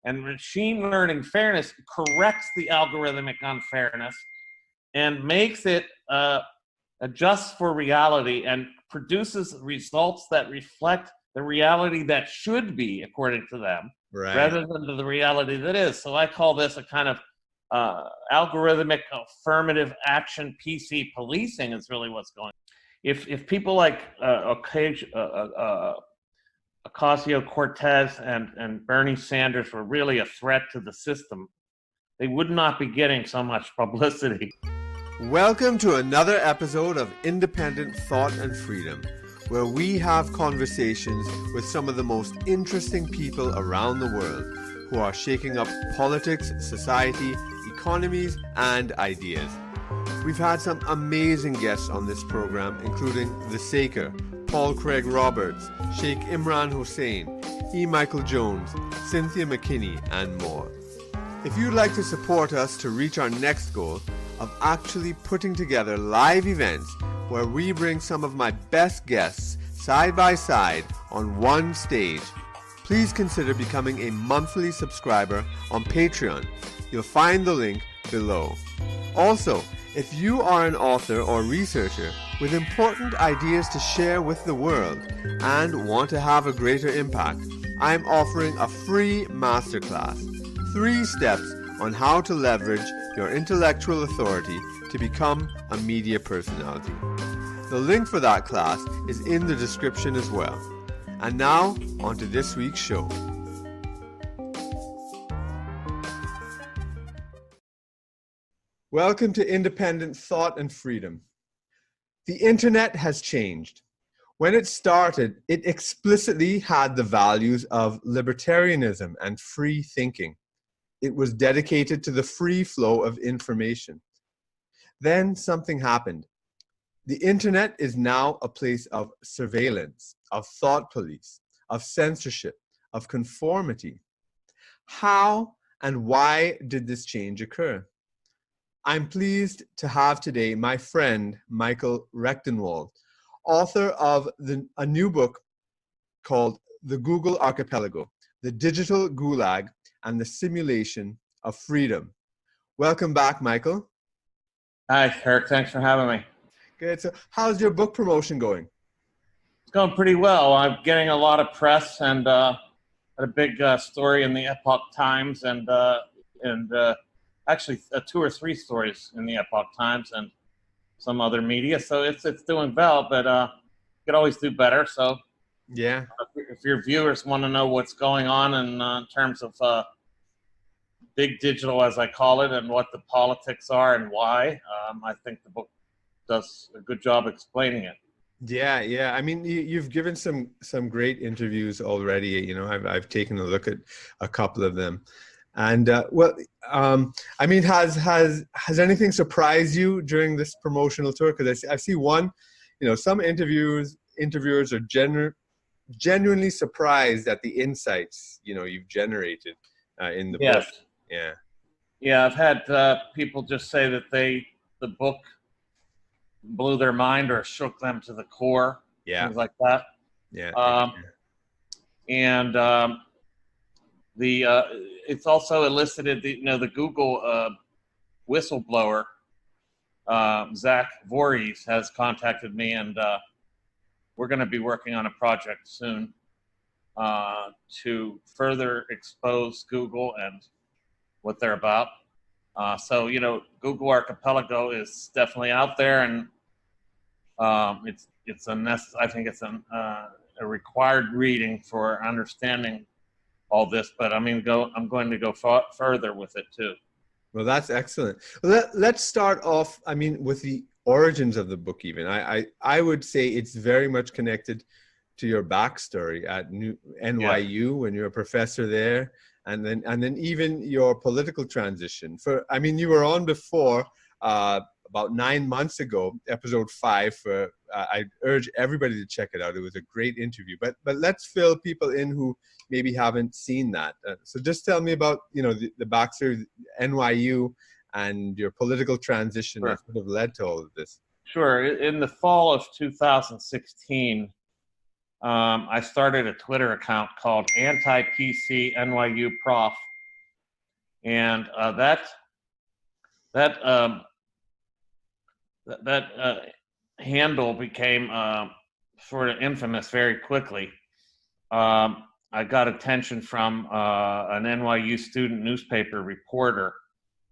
And machine learning fairness corrects the algorithmic unfairness and makes it adjust for reality and produces results that reflect the reality that should be, according to them, right, rather than the reality that is. So I call this a kind of algorithmic affirmative action PC policing is really what's going on. If people like Ocasio-Cortez and Bernie Sanders were really a threat to the system, they would not be getting so much publicity. Welcome to another episode of Independent Thought and Freedom, where we have conversations with some of the most interesting people around the world who are shaking up politics, society, economies, and ideas. We've had some amazing guests on this program, including The Saker, Paul Craig Roberts, Sheikh Imran Hussein, E. Michael Jones, Cynthia McKinney, and more. If you'd like to support us to reach our next goal of actually putting together live events where we bring some of my best guests side by side on one stage, please consider becoming a monthly subscriber on Patreon. You'll find the link below. Also, if you are an author or researcher with important ideas to share with the world and want to have a greater impact, I'm offering a free masterclass, 3 steps on how to leverage your intellectual authority to become a media personality. The link for that class is in the description as well. And now, on to this week's show. Welcome to Independent Thought and Freedom. The internet has changed. When it started, it explicitly had the values of libertarianism and free thinking. It was dedicated to the free flow of information. Then something happened. The internet is now a place of surveillance, of thought police, of censorship, of conformity. How and why did this change occur? I'm pleased to have today my friend, Michael Rectenwald, author of a new book called The Google Archipelago, The Digital Gulag and the Simulation of Freedom. Welcome back, Michael. Hi, Kirk. Thanks for having me. Good. So how's your book promotion going? It's going pretty well. I'm getting a lot of press and had a big story in the Epoch Times and actually 2 or 3 stories in the Epoch Times and some other media. So it's doing well, but could always do better. So yeah, if your viewers want to know what's going on in terms of big digital, as I call it, and what the politics are and why, I think the book does a good job explaining it. Yeah. I mean, you've given some great interviews already. You know, I've taken a look at a couple of them. And I mean, has anything surprised you during this promotional tour? Because I see one, you know, some interviewers are genuinely surprised at the insights, you know, you've generated in the book. Yeah, I've had people just say that the book blew their mind or shook them to the core, things like that. It's also elicited the Google whistleblower, Zach Voorhees, has contacted me, and we're going to be working on a project soon to further expose Google and what they're about. So, you know, Google Archipelago is definitely out there, and I think it's a required reading for understanding all this, but I'm going to go further with it too. Well, that's excellent. Let's start off, I mean, with the origins of the book even. I would say it's very much connected to your backstory at NYU when you're a professor there, and then even your political transition. You were on before about 9 months ago, episode 5. I urge everybody to check it out. It was a great interview. But let's fill people in who maybe haven't seen that. So just tell me about, you know, the backstory, NYU, and your political transition that sort of led to all of this. Sure. In the fall of 2016, I started a Twitter account called Anti-PC NYU Prof, and that handle became sort of infamous very quickly. I got attention from an NYU student newspaper reporter,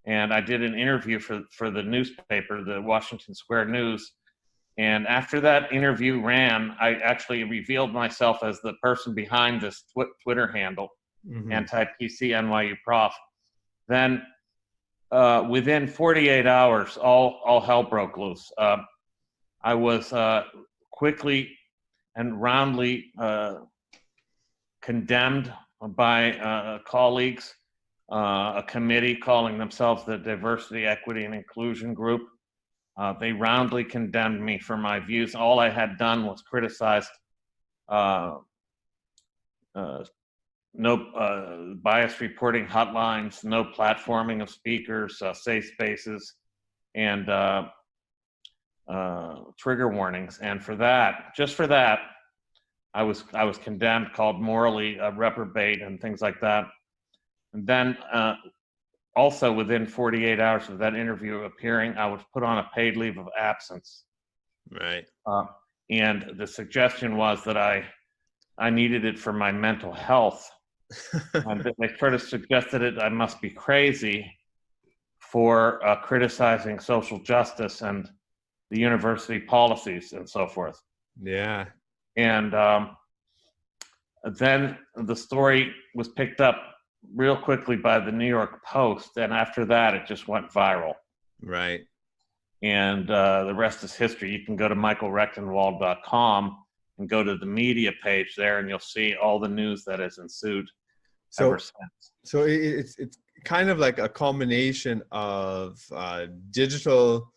and I did an interview for the newspaper, the Washington Square News. And after that interview ran, I actually revealed myself as the person behind this Twitter handle, anti-PC NYU prof. Then within 48 hours, all hell broke loose. I was quickly and roundly condemned by colleagues, a committee calling themselves the Diversity, Equity, and Inclusion Group. They roundly condemned me for my views. All I had done was criticized no bias reporting hotlines, no platforming of speakers, safe spaces, and trigger warnings. And for that, just for that, I was condemned, called morally reprobate, and things like that. And then also within 48 hours of that interview appearing, I was put on a paid leave of absence. Right. And the suggestion was that I needed it for my mental health. And they sort of suggested it, I must be crazy for criticizing social justice and the university policies and so forth. Yeah. And then the story was picked up real quickly by the New York Post, and after that it just went viral. Right. And the rest is history. You can go to michaelrectenwald.com and go to the media page there, and you'll see all the news that has ensued ever since. So it's kind of like a combination of digital,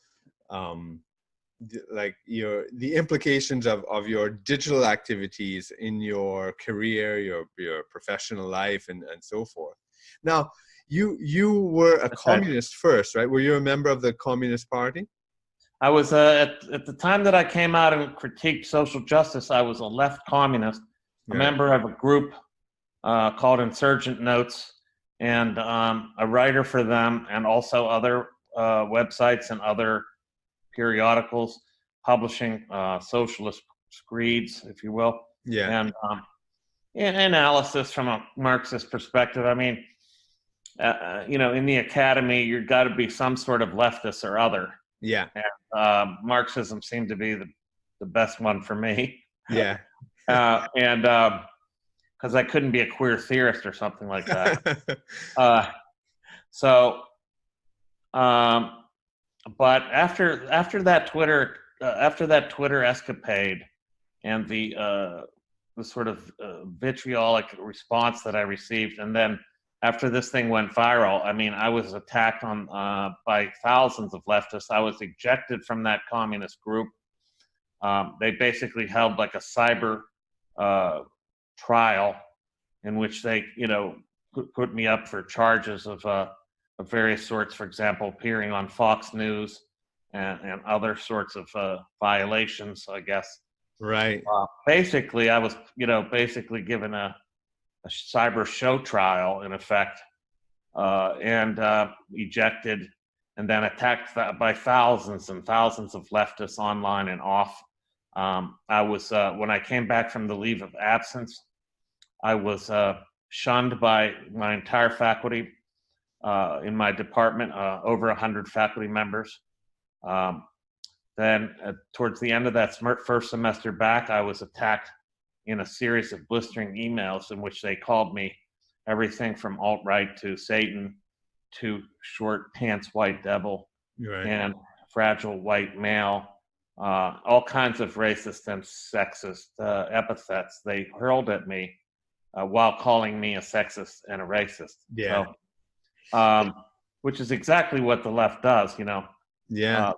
like the implications of your digital activities in your career, your professional life, and so forth. Now, you were a communist first, right? Were you a member of the Communist Party? I was at the time that I came out and critiqued social justice, I was a left communist, a member of a group called Insurgent Notes, and a writer for them, and also other websites and other periodicals publishing socialist screeds, if you will. Yeah. And analysis from a Marxist perspective. I mean, in the academy, you've got to be some sort of leftist or other. Yeah. And Marxism seemed to be the best one for me. Yeah. And because I couldn't be a queer theorist or something like that. But after that Twitter escapade and the sort of vitriolic response that I received, and then after this thing went viral, I mean, I was attacked by thousands of leftists. I was ejected from that communist group. They basically held like a cyber trial in which they, put me up for charges of various sorts. For example, appearing on Fox News and other sorts of violations, I guess. Right. Basically, I was, given a cyber show trial, in effect, and ejected, and then attacked by thousands and thousands of leftists online and off. I was, when I came back from the leave of absence, I was shunned by my entire faculty in my department, over 100 faculty members. Then towards the end of that first semester back, I was attacked in a series of blistering emails in which they called me everything from alt-right to Satan to short pants white devil, and fragile white male, all kinds of racist and sexist epithets they hurled at me while calling me a sexist and a racist. Yeah. So, which is exactly what the left does, Yeah.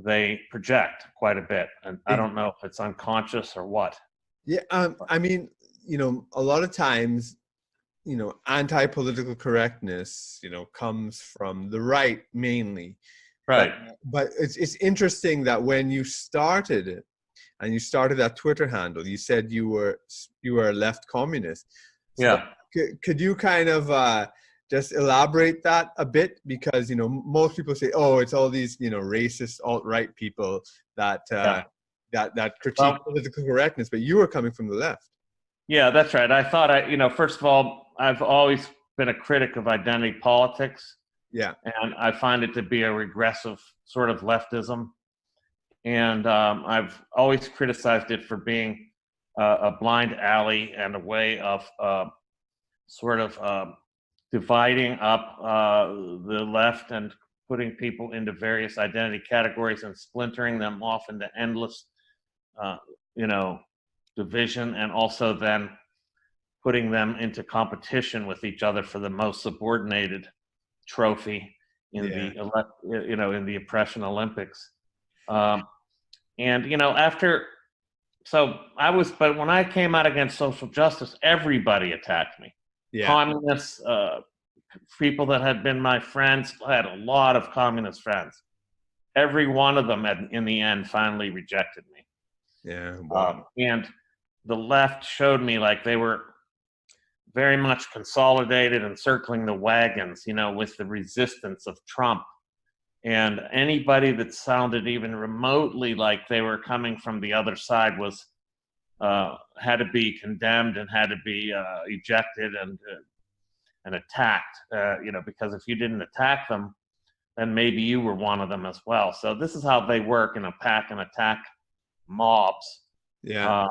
They project quite a bit, and I don't know if it's unconscious or what. Yeah, I mean, a lot of times, anti-political correctness, comes from the right mainly. Right. But it's interesting that when you started it, and you started that Twitter handle, you said you were a left communist. So yeah. Could you kind of just elaborate that a bit, because most people say, oh, it's all these racist alt-right people that that critique political correctness, but you were coming from the left. Yeah, that's right. I thought first of all, I've always been a critic of identity politics. Yeah. And I find it to be a regressive sort of leftism. And I've always criticized it for being a blind alley and a way of sort of dividing up the left and putting people into various identity categories and splintering them off into endless, division, and also then putting them into competition with each other for the most subordinated trophy in the oppression Olympics. But when I came out against social justice, everybody attacked me. Yeah. Communists, people that had been my friends, I had a lot of communist friends. Every one of them in the end finally rejected me. Yeah. Wow. And the left showed me like they were very much consolidated and circling the wagons, with the resistance of Trump. And anybody that sounded even remotely like they were coming from the other side was had to be condemned and had to be ejected and attacked. Because if you didn't attack them, then maybe you were one of them as well. So this is how they work in a pack and attack mobs. Yeah.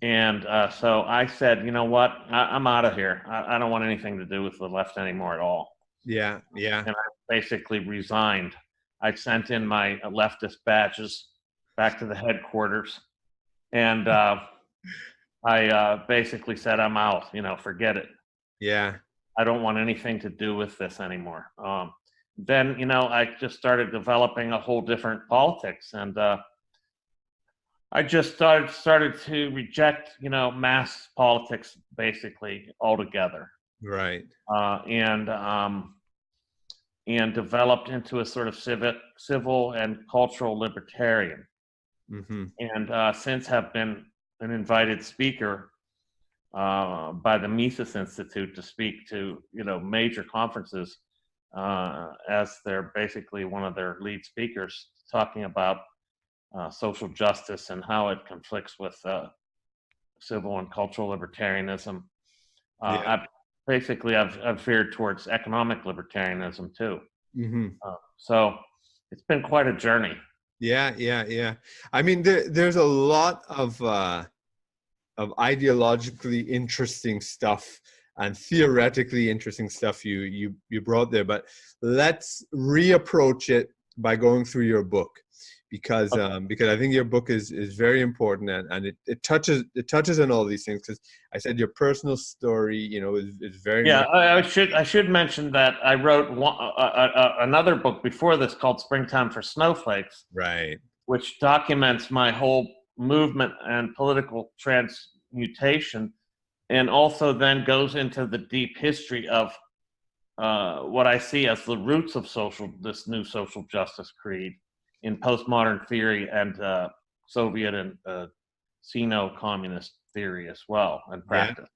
So I said, you know what? I'm out of here. I don't want anything to do with the left anymore at all. Yeah, yeah. And I basically resigned. I sent in my leftist badges back to the headquarters, and I basically said, I'm out. Forget it. Yeah. I don't want anything to do with this anymore. Then, I just started developing a whole different politics, and I just started to reject, mass politics basically altogether. Right. And developed into a sort of civil and cultural libertarian. Mm-hmm. And since have been an invited speaker by the Mises Institute to speak to, major conferences as they're basically one of their lead speakers, talking about social justice and how it conflicts with civil and cultural libertarianism. I've veered towards economic libertarianism too. Mm-hmm. So it's been quite a journey. Yeah. I mean, there's a lot of ideologically interesting stuff and theoretically interesting stuff you brought there, but let's reapproach it by going through your book. Because I think your book is very important, and it touches on all these things. Because I said your personal story, is very much. I should mention that I wrote another book before this called Springtime for Snowflakes, right? Which documents my whole movement and political transmutation, and also then goes into the deep history of what I see as the roots of this new social justice creed in postmodern theory and Soviet and Sino-communist theory as well, and practice.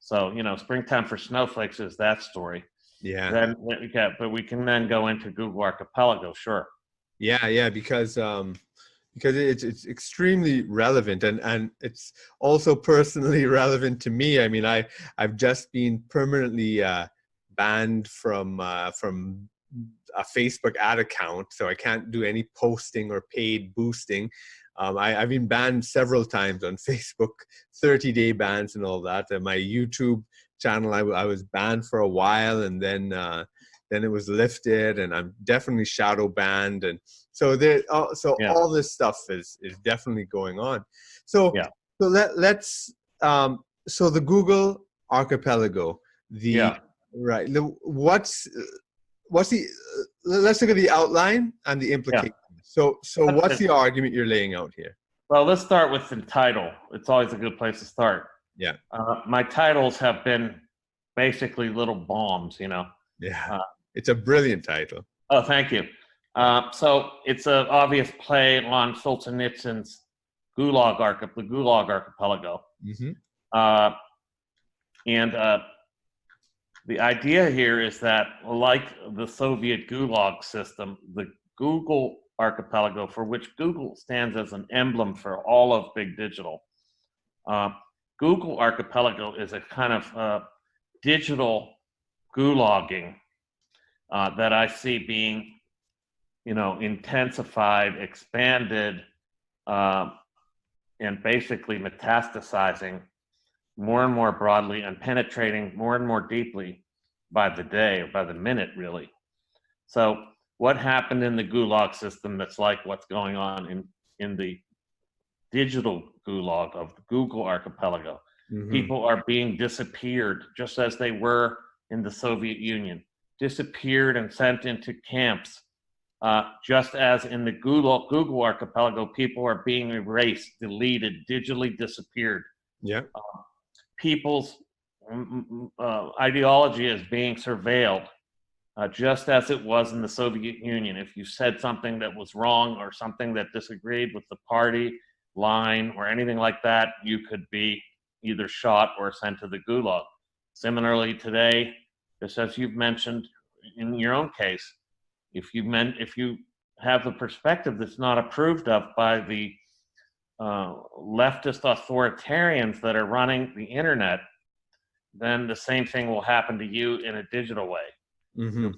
So, Springtime for Snowflakes is that story. Yeah. But we can then go into Google Archipelago, sure. Yeah, because it's extremely relevant, and it's also personally relevant to me. I mean, I've just been permanently banned from a Facebook ad account, so I can't do any posting or paid boosting. I've been banned several times on Facebook, 30-day bans and all that. And my YouTube channel, I was banned for a while, and then it was lifted, and I'm definitely shadow banned, and so all this stuff is definitely going on. So let's so the Google Archipelago, right? Let's look at the outline and the implications. So what's the argument you're laying out here? Well, let's start with the title. It's always a good place to start. Yeah. My titles have been basically little bombs, Yeah. It's a brilliant title. Oh, thank you. So it's an obvious play on Solzhenitsyn's the Gulag Archipelago. Mm-hmm. And The idea here is that, like the Soviet Gulag system, the Google Archipelago, for which Google stands as an emblem for all of big digital, Google Archipelago is a kind of digital gulagging that I see being, intensified, expanded, and basically metastasizing more and more broadly and penetrating more and more deeply by the day or by the minute, really. So what happened in the Gulag system that's like what's going on in the digital Gulag of the Google Archipelago? Mm-hmm. People are being disappeared just as they were in the Soviet Union, disappeared and sent into camps. Just as in the Google Archipelago, people are being erased, deleted, digitally disappeared. Yeah. People's ideology is being surveilled, just as it was in the Soviet Union. If you said something that was wrong or something that disagreed with the party line or anything like that, you could be either shot or sent to the Gulag. Similarly today, just as you've mentioned in your own case, if you have the perspective that's not approved of by the leftist authoritarians that are running the internet, then the same thing will happen to you in a digital way. Mm-hmm.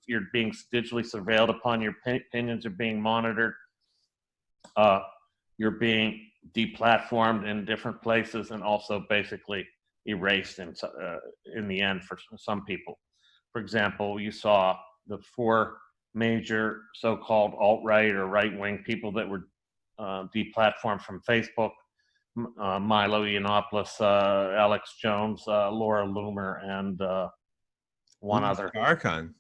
You're being digitally surveilled upon, your opinions are being monitored, you're being deplatformed in different places, and also basically erased in the end for some people. For example, you saw the 4 major so-called alt-right or right-wing people that were deplatformed from Facebook: Milo Yiannopoulos, Alex Jones, Laura Loomer, and one other. Farrakhan.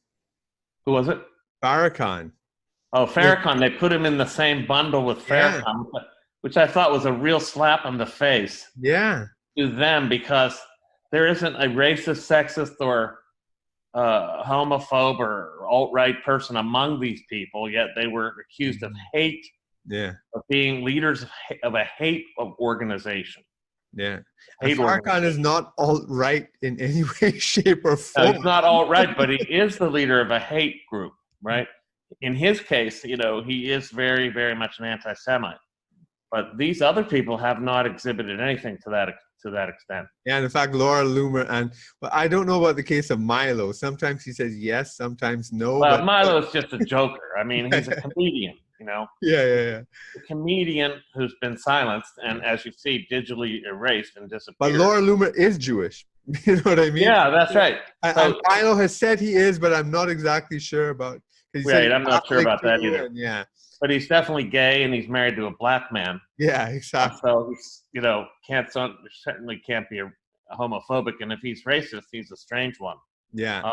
Who was it? Farrakhan. Oh, Farrakhan. They put him in the same bundle with Farrakhan, which I thought was a real slap on the face. Yeah. To them, because there isn't a racist, sexist, or homophobe or alt-right person among these people, yet they were accused of hate. Yeah. Of being leaders of a hate organization. Yeah. And Farrakhan is not alt-right in any way, shape, or form. No, he's not alt-right, but he is the leader of a hate group, right? In his case, he is very, very much an anti-Semite. But these other people have not exhibited anything to that extent. Yeah, and in fact, Laura Loomer, but I don't know about the case of Milo. Sometimes he says yes, sometimes no. Well, but Milo is just a joker. I mean, he's a comedian, Yeah. A comedian who's been silenced and, as you see, digitally erased and disappeared. But Laura Loomer is Jewish. You know what I mean? Yeah, that's right. And Milo has said he is, but I'm not exactly sure about. Right, I'm not sure about that either. Yeah. But he's definitely gay, and he's married to a black man. Yeah, exactly. So he's, certainly can't be a homophobic, and if he's racist, he's a strange one. Yeah.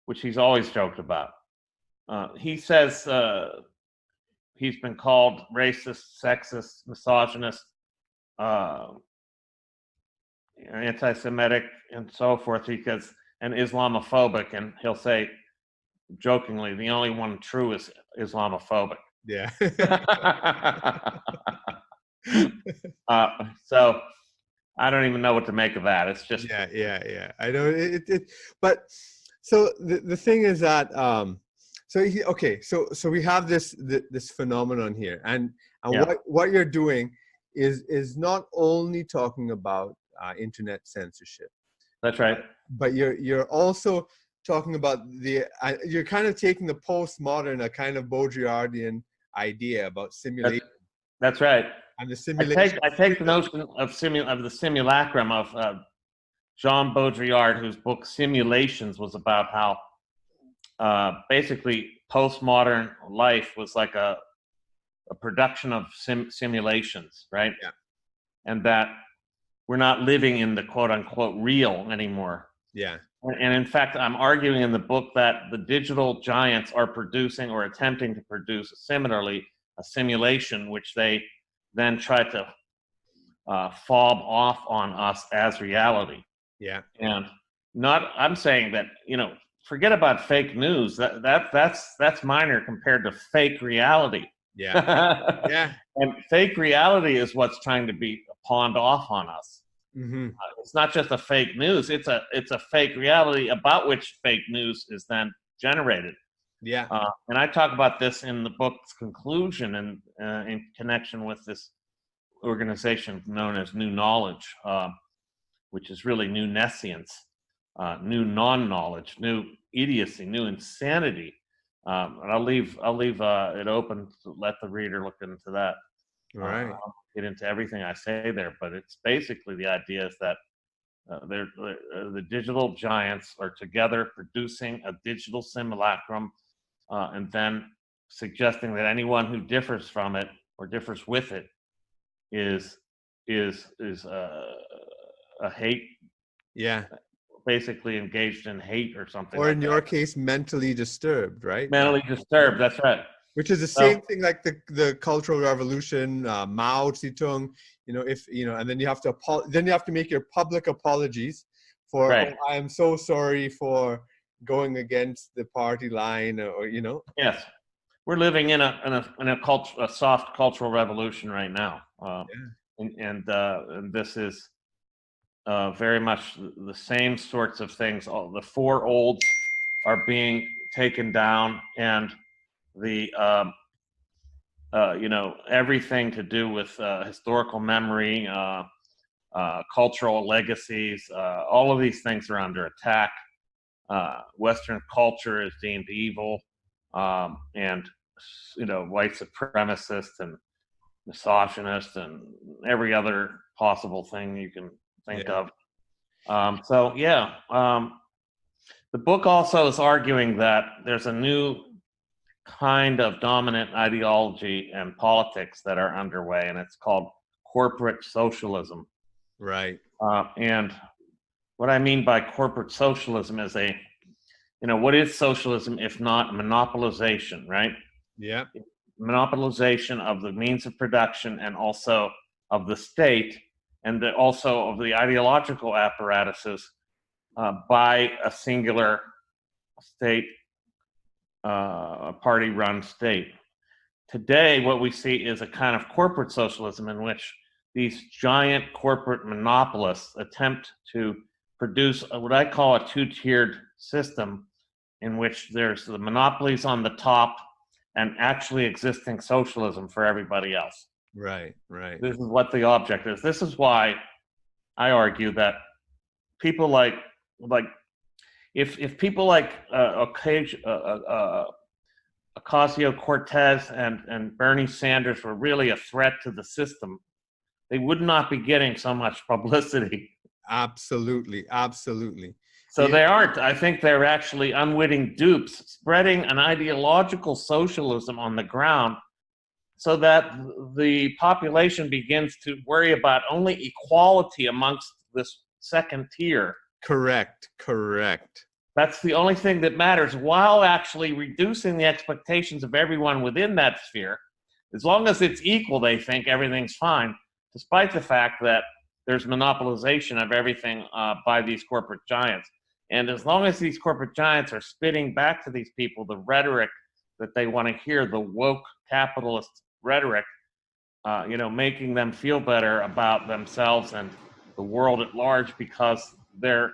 Which he's always joked about. He says he's been called racist, sexist, misogynist, anti-Semitic, and so forth, and Islamophobic, and he'll say jokingly, the only one true is Islamophobic. Yeah. So I don't even know what to make of that. It's just yeah. I know it. But so the thing is that so we have this phenomenon here, and what you're doing is not only talking about internet censorship. That's right. But you're also talking about you're kind of taking the postmodern, a kind of Baudrillardian idea about simulation. That's right. And the simulation. I take the notion of the simulacrum of Jean Baudrillard, whose book Simulations was about how basically postmodern life was like a production of simulations, right? Yeah. And that we're not living in the quote unquote real anymore. Yeah. And in fact, I'm arguing in the book that the digital giants are producing or attempting to produce similarly a simulation, which they then try to fob off on us as reality. Yeah. And I'm saying that, forget about fake news. That's minor compared to fake reality. Yeah. Yeah. And fake reality is what's trying to be pawned off on us. Mm-hmm. It's not just a fake news; it's a fake reality about which fake news is then generated. Yeah. And I talk about this in the book's conclusion, and in connection with this organization known as New Knowledge, which is really new nescience, new non-knowledge, new idiocy, new insanity. And I'll leave it open to let the reader look into that. Right. I'll get into everything I say there, but it's basically the idea is that the digital giants are together producing a digital simulacrum, and then suggesting that anyone who differs from it or differs with it is a hate, Yeah. basically engaged in hate or something Or like in that. your case, mentally disturbed, right? Mentally disturbed. That's right. Which is the So, same thing like the Cultural Revolution, Mao Zedong. If and then you have to make your public apologies for. right. Oh, I am so sorry for going against the party line, or. Yes, we're living in a soft cultural revolution right now, and this is very much the same sorts of things. All the four olds are being taken down, and the everything to do with historical memory, cultural legacies, all of these things are under attack. Western culture is deemed evil, and white supremacist and misogynist and every other possible thing you can think of. The book also is arguing that there's a new kind of dominant ideology and politics that are underway, and it's called corporate socialism. Right. And what I mean by corporate socialism is what is socialism if not monopolization, right? Yeah. Monopolization of the means of production and also of the state, and also of the ideological apparatuses by a singular state, party-run state. Today, what we see is a kind of corporate socialism in which these giant corporate monopolists attempt to produce what I call a two-tiered system in which there's the monopolies on the top and actually existing socialism for everybody else. Right. This is what the object is. This is why I argue that people like if people like Ocasio-Cortez and Bernie Sanders were really a threat to the system, they would not be getting so much publicity. Absolutely. So they aren't. I think they're actually unwitting dupes, spreading an ideological socialism on the ground so that the population begins to worry about only equality amongst this second tier. Correct. That's the only thing that matters, while actually reducing the expectations of everyone within that sphere. As long as it's equal, they think everything's fine, despite the fact that there's monopolization of everything by these corporate giants. And as long as these corporate giants are spitting back to these people the rhetoric that they want to hear, the woke capitalist rhetoric, making them feel better about themselves and the world at large because their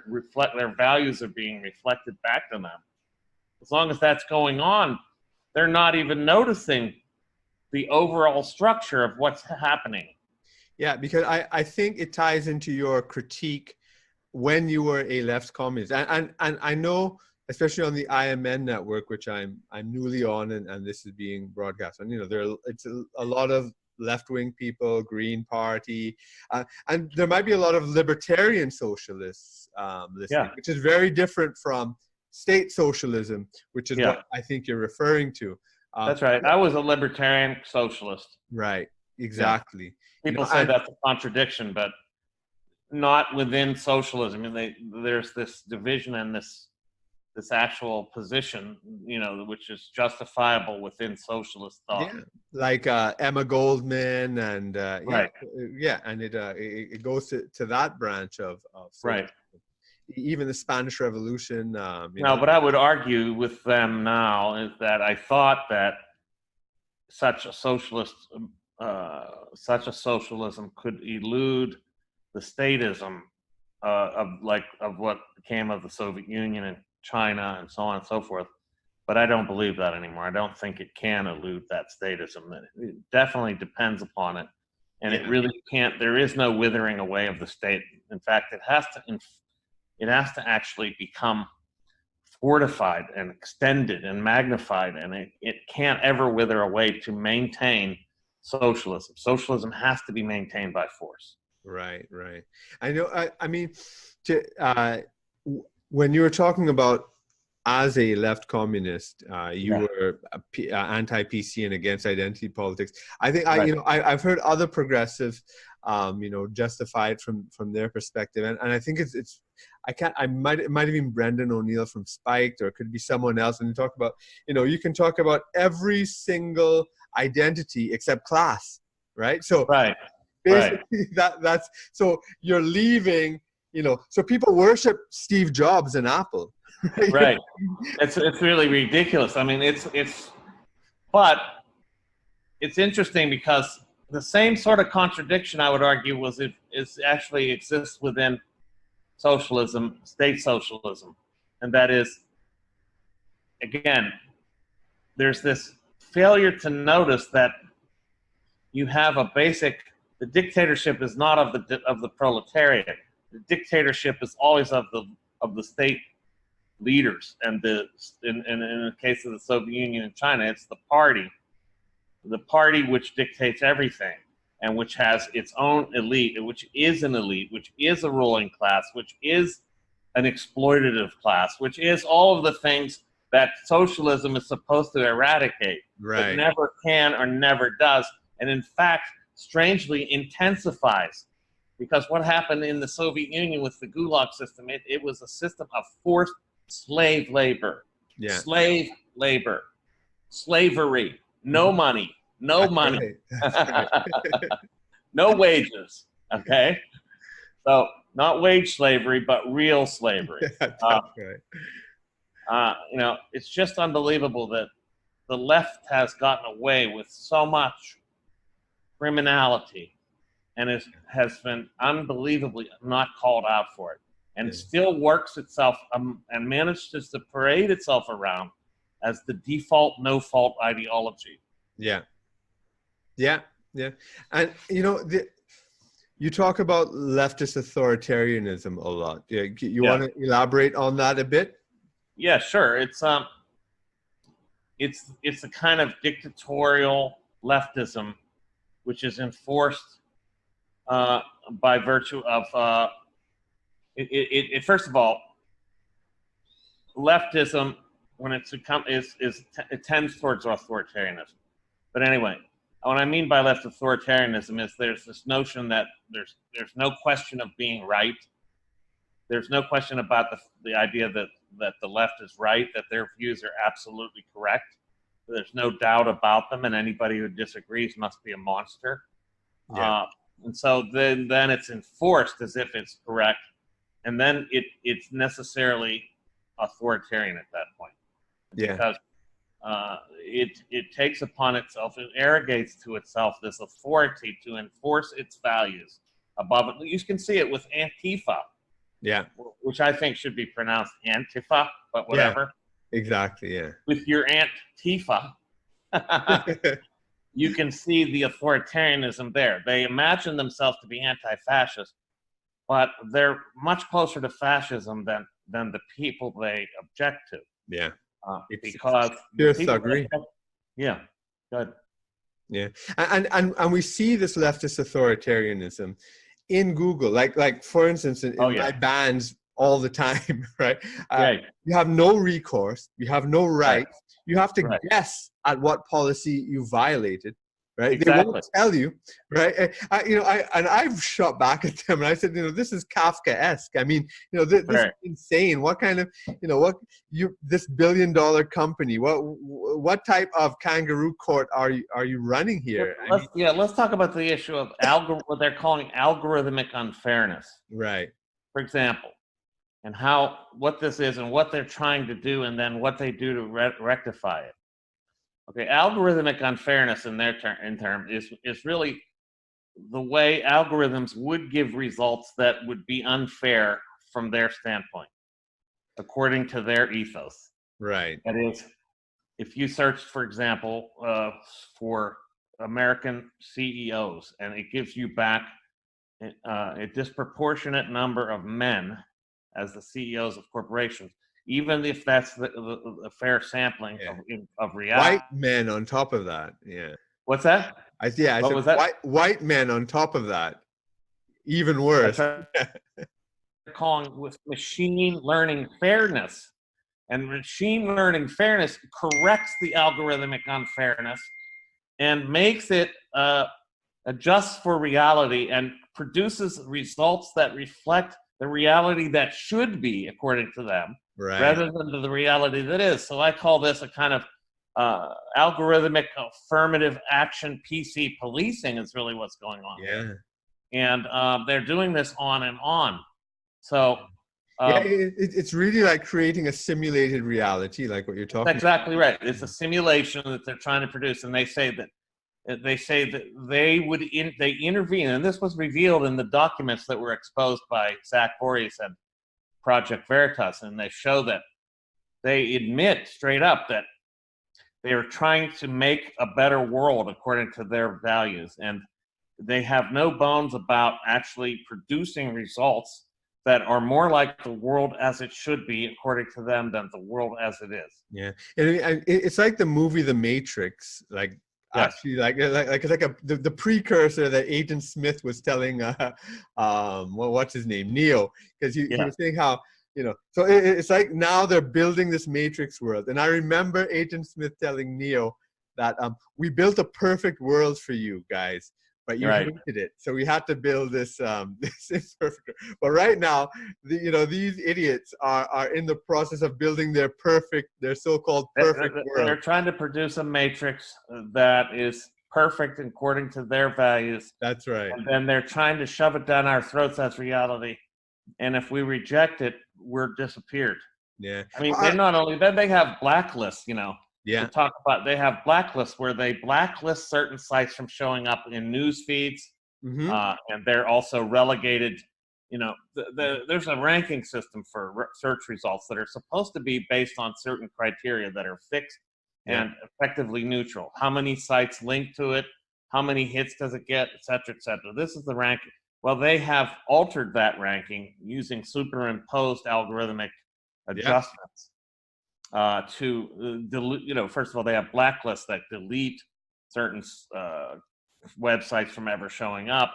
values are being reflected back to them. As long as that's going on, they're not even noticing the overall structure of what's happening. Yeah, because I think it ties into your critique when you were a left communist, and I know, especially on the IMN network, which I'm newly on, and this is being broadcast on. It's a lot of left-wing people, Green Party, and there might be a lot of libertarian socialists listening, which is very different from state socialism, which is what I think you're referring to. That's right. I was a libertarian socialist. Right. Exactly. People say that's a contradiction, but not within socialism. I mean, there's this division and this actual position, which is justifiable within socialist thought. Yeah, like Emma Goldman and right. And it goes to that branch of right. Even the Spanish Revolution. But I would argue with them now is that I thought that such a socialism could elude the statism of what became of the Soviet Union and China and so on and so forth. But I don't believe that anymore. I don't think it can elude that statism. It definitely depends upon it, and it really can't. There is no withering away of the state. In fact, it has to actually become fortified and extended and magnified, and it can't ever wither away to maintain socialism. Socialism has to be maintained by force. Right. I know. I mean, when you were talking about as a left communist, you were anti-PC and against identity politics. I think I've heard other progressives, justify it from their perspective, and I think it's it might have been Brendan O'Neill from Spiked, or it could be someone else. And you talk about, you can talk about every single identity except class, right? So basically that's so you're leaving, so people worship Steve Jobs and Apple. Right. It's really ridiculous. I mean, but it's interesting because the same sort of contradiction, I would argue, actually exists within socialism, state socialism. And that is, again, there's this failure to notice that you have the dictatorship is not of the proletariat. The dictatorship is always of the state leaders, and in the case of the Soviet Union and China, it's the party which dictates everything, and which has its own elite, which is an elite, which is a ruling class, which is an exploitative class, which is all of the things that socialism is supposed to eradicate, but never can or never does, and in fact, strangely intensifies. Because what happened in the Soviet Union with the Gulag system, it was a system of forced slave labor, slavery, no money, no wages. Okay, so not wage slavery, but real slavery. It's just unbelievable that the left has gotten away with so much criminality, and has been unbelievably not called out for it. And still works itself and manages to parade itself around as the default no-fault ideology. Yeah. And you talk about leftist authoritarianism a lot. You want to elaborate on that a bit? Yeah, sure. It's a kind of dictatorial leftism, which is enforced by virtue of. First of all, leftism, when it tends towards authoritarianism. But anyway, what I mean by left authoritarianism is there's this notion that there's no question of being right. There's no question about the idea that the left is right, that their views are absolutely correct. There's no doubt about them, and anybody who disagrees must be a monster. And so then it's enforced as if it's correct. And then it's necessarily authoritarian at that point. Because it takes upon itself, it arrogates to itself this authority to enforce its values above it. You can see it with Antifa. Which I think should be pronounced Antifa, but whatever. Exactly, With your Antifa, you can see the authoritarianism there. They imagine themselves to be anti-fascist, but they're much closer to fascism than the people they object to. Because agree. Good. And we see this leftist authoritarianism in Google, like for instance, in my bans all the time, right? You have no recourse, you have no rights, you have to guess at what policy you violated. Right, exactly. They won't tell you, right? I've shot back at them, and I said, this is Kafka-esque. I mean, this is insane. What kind of, this $billion company? What type of kangaroo court are you running here? Let's talk about the issue of what they're calling algorithmic unfairness. Right. For example, and what this is, and what they're trying to do, and then what they do to rectify it. Okay, algorithmic unfairness in their term is really the way algorithms would give results that would be unfair from their standpoint, according to their ethos. Right. That is, if you search, for example, for American CEOs, and it gives you back a disproportionate number of men as the CEOs of corporations, even if that's the fair sampling of reality. White men on top of that. Yeah. What's that? I What said was that? white men on top of that. Even worse. That's what they're calling with machine learning fairness. And machine learning fairness corrects the algorithmic unfairness and makes it adjust for reality and produces results that reflect the reality that should be, according to them, Right. rather than the reality that is. So I call this a kind of algorithmic affirmative action PC policing is really what's going on. Yeah. And they're doing this on and on. So it's really like creating a simulated reality, like what you're talking that's exactly right. It's a simulation that they're trying to produce, and they say that they intervene, and this was revealed in the documents that were exposed by Zach Voorhees and Project Veritas, and they show that they admit straight up that they are trying to make a better world according to their values, and they have no bones about actually producing results that are more like the world as it should be, according to them, than the world as it is. Yeah, and it's like the movie The Matrix, like yes. Actually, it's like the precursor that Agent Smith was telling, what's his name, Neo, because he was saying how, so it's like now they're building this Matrix world, and I remember Agent Smith telling Neo that we built a perfect world for you guys, but you hated it, so we had to build this this imperfect. But right now, these idiots are in the process of building their so-called perfect world. They're trying to produce a matrix that is perfect according to their values. That's right. And then they're trying to shove it down our throats as reality. And if we reject it, we're disappeared. Yeah. I mean, then they have blacklists, Yeah. They have blacklists where they blacklist certain sites from showing up in news feeds, and they're also relegated. There's a ranking system for search results that are supposed to be based on certain criteria that are fixed and effectively neutral. How many sites link to it? How many hits does it get? Et cetera, et cetera. This is the ranking. Well, they have altered that ranking using superimposed algorithmic adjustments. To delete, first of all, they have blacklists that delete certain websites from ever showing up.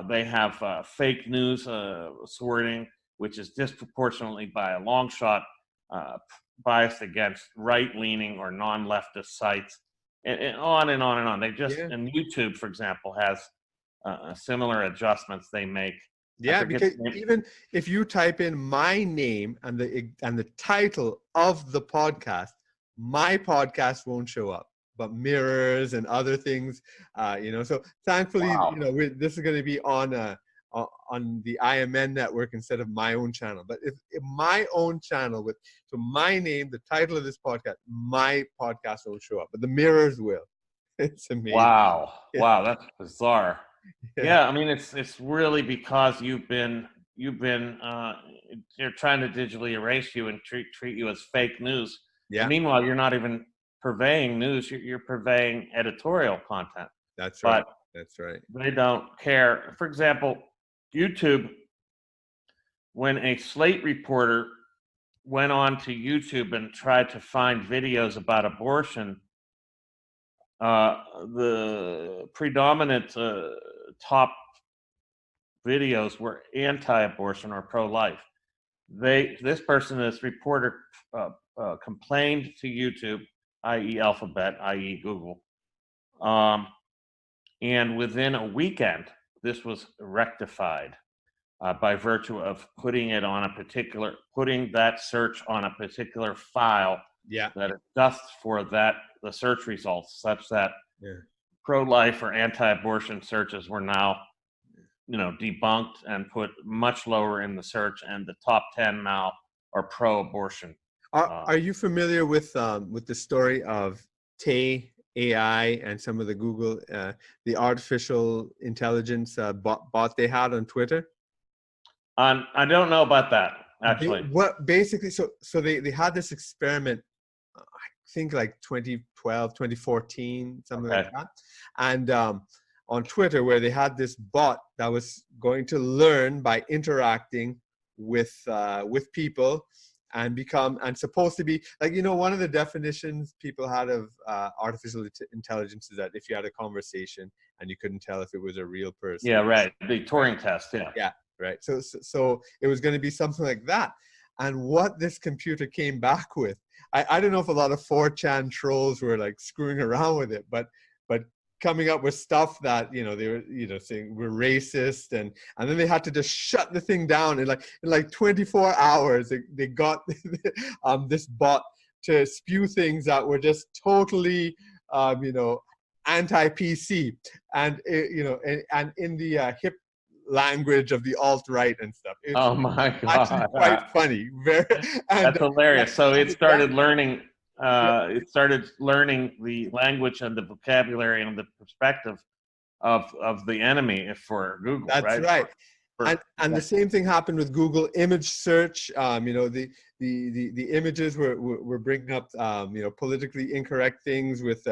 They have fake news sorting, which is disproportionately by a long shot biased against right-leaning or non-leftist sites, and on and on and on. They just, and YouTube, for example, has similar adjustments they make. Yeah, because even if you type in my name and the title of the podcast, my podcast won't show up, but mirrors and other things, So thankfully, this is going to be on the IMN network instead of my own channel. But if my own channel so my name, the title of this podcast, my podcast won't show up, but the mirrors will. It's amazing. Wow, that's bizarre. Yeah, I mean, it's really because you've been they're trying to digitally erase you and treat you as fake news. Yeah. And meanwhile, you're not even purveying news; you're purveying editorial content. That's right. That's right. They don't care. For example, YouTube. When a Slate reporter went on to YouTube and tried to find videos about abortion, the predominant top videos were anti-abortion or pro-life. This reporter complained to YouTube, i.e. Alphabet, i.e. Google, and within a weekend, this was rectified by virtue of putting that search on a particular file that adjusts for the search results, such that pro-life or anti-abortion searches were now, debunked and put much lower in the search, and the top 10 now are pro-abortion. Are you familiar with the story of Tay AI and some of the Google, the artificial intelligence bot they had on Twitter? I don't know about that, actually. What basically, so they had this experiment, I think like 2012, 2014, something like that. And on Twitter, where they had this bot that was going to learn by interacting with people and supposed to be like, one of the definitions people had of artificial intelligence is that if you had a conversation and you couldn't tell if it was a real person. Yeah, right. The Turing test. Yeah. Yeah. Right. So it was going to be something like that. And what this computer came back with, I don't know if a lot of 4chan trolls were like screwing around with it, but coming up with stuff that, they were, saying we're racist. And then they had to just shut the thing down in like 24 hours. They got this bot to spew things that were just totally, anti-PC and, and in the hip language of the alt-right and stuff. It's my God. actually quite funny. That's hilarious. So it started learning the language and the vocabulary and the perspective of the enemy for Google. That's right. And the same thing happened with Google image search. The images were bringing up politically incorrect things with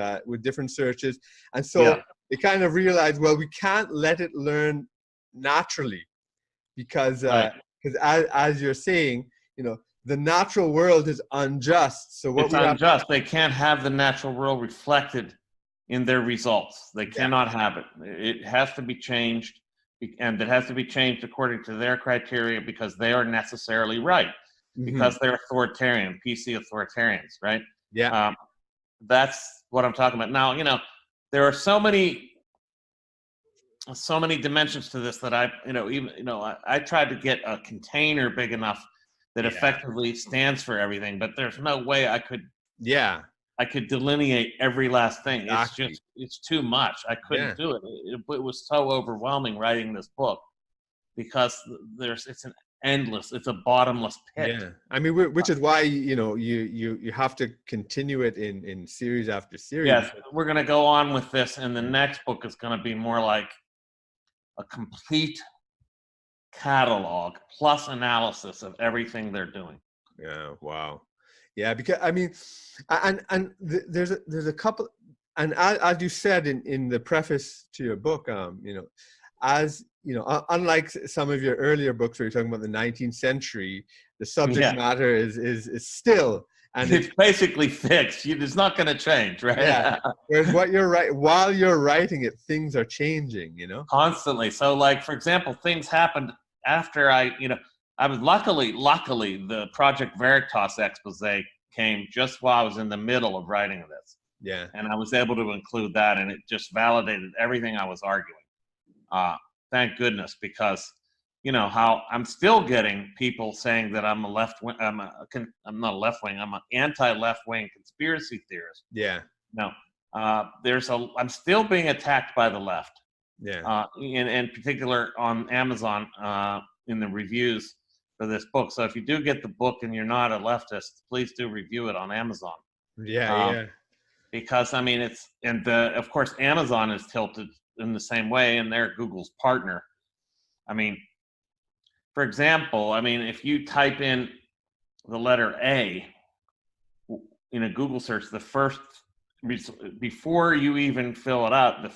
different searches, and so they kind of realized, well, we can't let it learn naturally, because as you're saying, the natural world is unjust. So it's unjust. They can't have the natural world reflected in their results. They cannot have it. It has to be changed, and it has to be changed according to their criteria, because they are necessarily right, because they're authoritarian, PC authoritarians, right? Yeah. That's what I'm talking about. Now, there are so many dimensions to this that I tried to get a container big enough that effectively stands for everything, but there's no way I could delineate every last thing. Exactly. It's too much. I couldn't do it. It was so overwhelming writing this book, because it's a bottomless pit. Yeah. I mean, which is why, you have to continue it in series after series. Yes, we're going to go on with this, and the next book is going to be more like a complete catalog plus analysis of everything they're doing. Yeah. Wow. Yeah. Because I mean, there's a couple, and as you said in the preface to your book, unlike some of your earlier books where you're talking about the 19th century, the subject matter is still. And it's basically fixed. It's not going to change, right? Yeah. Whereas while you're writing it, things are changing, Constantly. So, like, for example, things happened after I was luckily the Project Veritas expose came just while I was in the middle of writing this. Yeah. And I was able to include that, and it just validated everything I was arguing. Thank goodness, because how I'm still getting people saying that I'm a left-wing. I'm not a left-wing. I'm an anti-left-wing conspiracy theorist. Yeah. No, I'm still being attacked by the left. Yeah. In particular on Amazon in the reviews for this book. So if you do get the book and you're not a leftist, please do review it on Amazon. Yeah. Because I mean, of course Amazon is tilted in the same way, and they're Google's partner. I mean, for example, if you type in the letter A in a Google search, the first, before you even fill it out,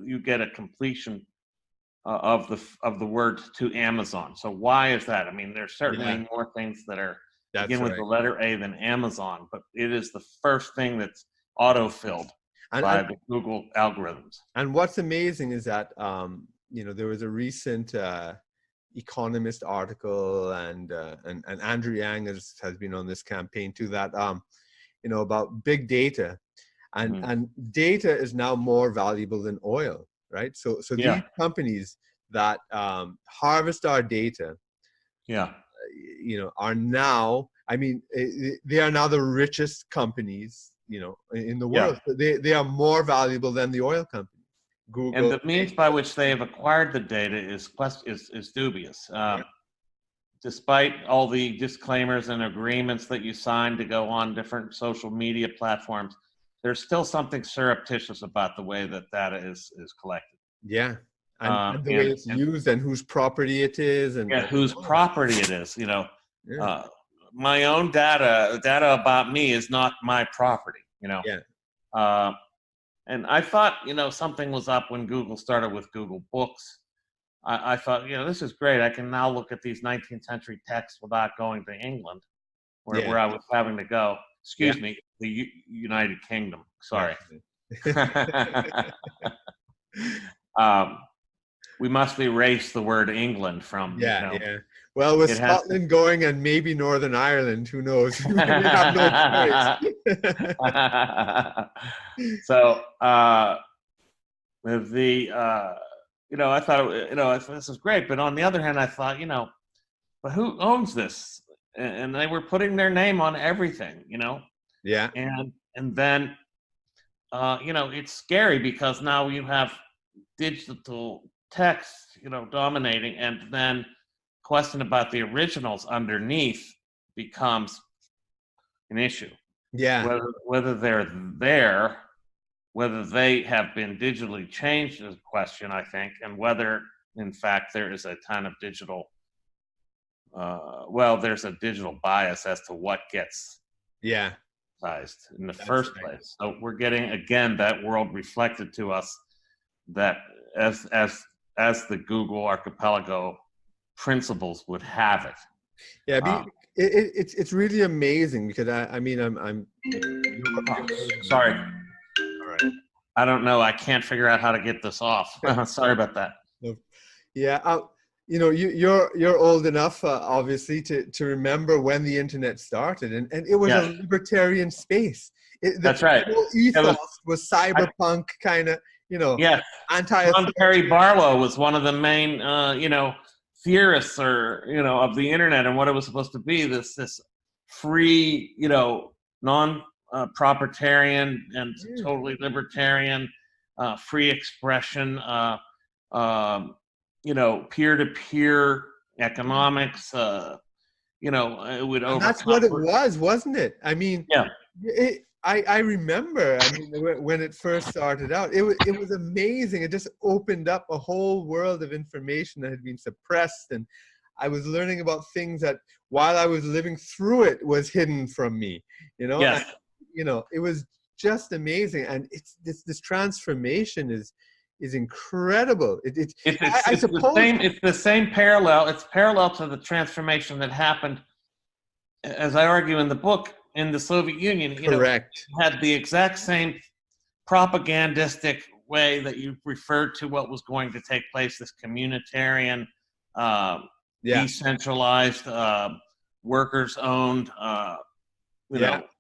you get a completion of the word to Amazon. So why is that? There's certainly more things that begin with the letter A than Amazon, but it is the first thing that's auto-filled by the Google algorithms. And what's amazing is that there was a recent Economist article, and Andrew Yang has been on this campaign too, that about big data, and data is now more valuable than oil, right? So these companies that harvest our data, are now, they are now the richest companies, in the world. They are more valuable than the oil companies. Google. And the means by which they have acquired the data is dubious. Despite all the disclaimers and agreements that you sign to go on different social media platforms, there's still something surreptitious about the way that data is collected. Yeah. And the way it's used and whose property it is. And whose property it is, Yeah. my own data about me is not my property, Yeah. And I thought, something was up when Google started with Google Books. I thought, this is great. I can now look at these 19th century texts without going to England, where I was having to go. Excuse me, the United Kingdom. Sorry. We must erase the word England from. Yeah. Well, with Scotland going and maybe Northern Ireland, who knows? We have no choice. So, with the, I thought, this is great. But on the other hand, I thought, but who owns this? And they were putting their name on everything, Yeah. And then, it's scary because now you have digital text, dominating, and then question about the originals underneath becomes an issue. Yeah. Whether they're there, whether they have been digitally changed is a question, I think, and whether, in fact, there is a ton of digital, there's a digital bias as to what gets sized in the first place. So we're getting, again, that world reflected to us that as the Google Archipelago principles would have it. Yeah, it's really amazing because I'm sorry. All right. I don't know. I can't figure out how to get this off. Sorry about that. Yeah, you're old enough, obviously, to remember when the internet started, and it was a libertarian space. That's right. The whole ethos was cyberpunk kind of, anti. Perry Barlow was one of the main, theorists of the internet and what it was supposed to be. This free, non-proprietarian and totally libertarian, free expression, peer-to-peer economics. It would. And that's what it was, wasn't it? I mean, I remember. I mean, when it first started out, it was amazing. It just opened up a whole world of information that had been suppressed, and I was learning about things that, while I was living through it, was hidden from me. Yes. And, it was just amazing, and this transformation is incredible. I suppose it's the same parallel. It's parallel to the transformation that happened, as I argue in the book, in the Soviet Union. Correct. Had the exact same propagandistic way that you referred to what was going to take place, this communitarian, decentralized, workers-owned,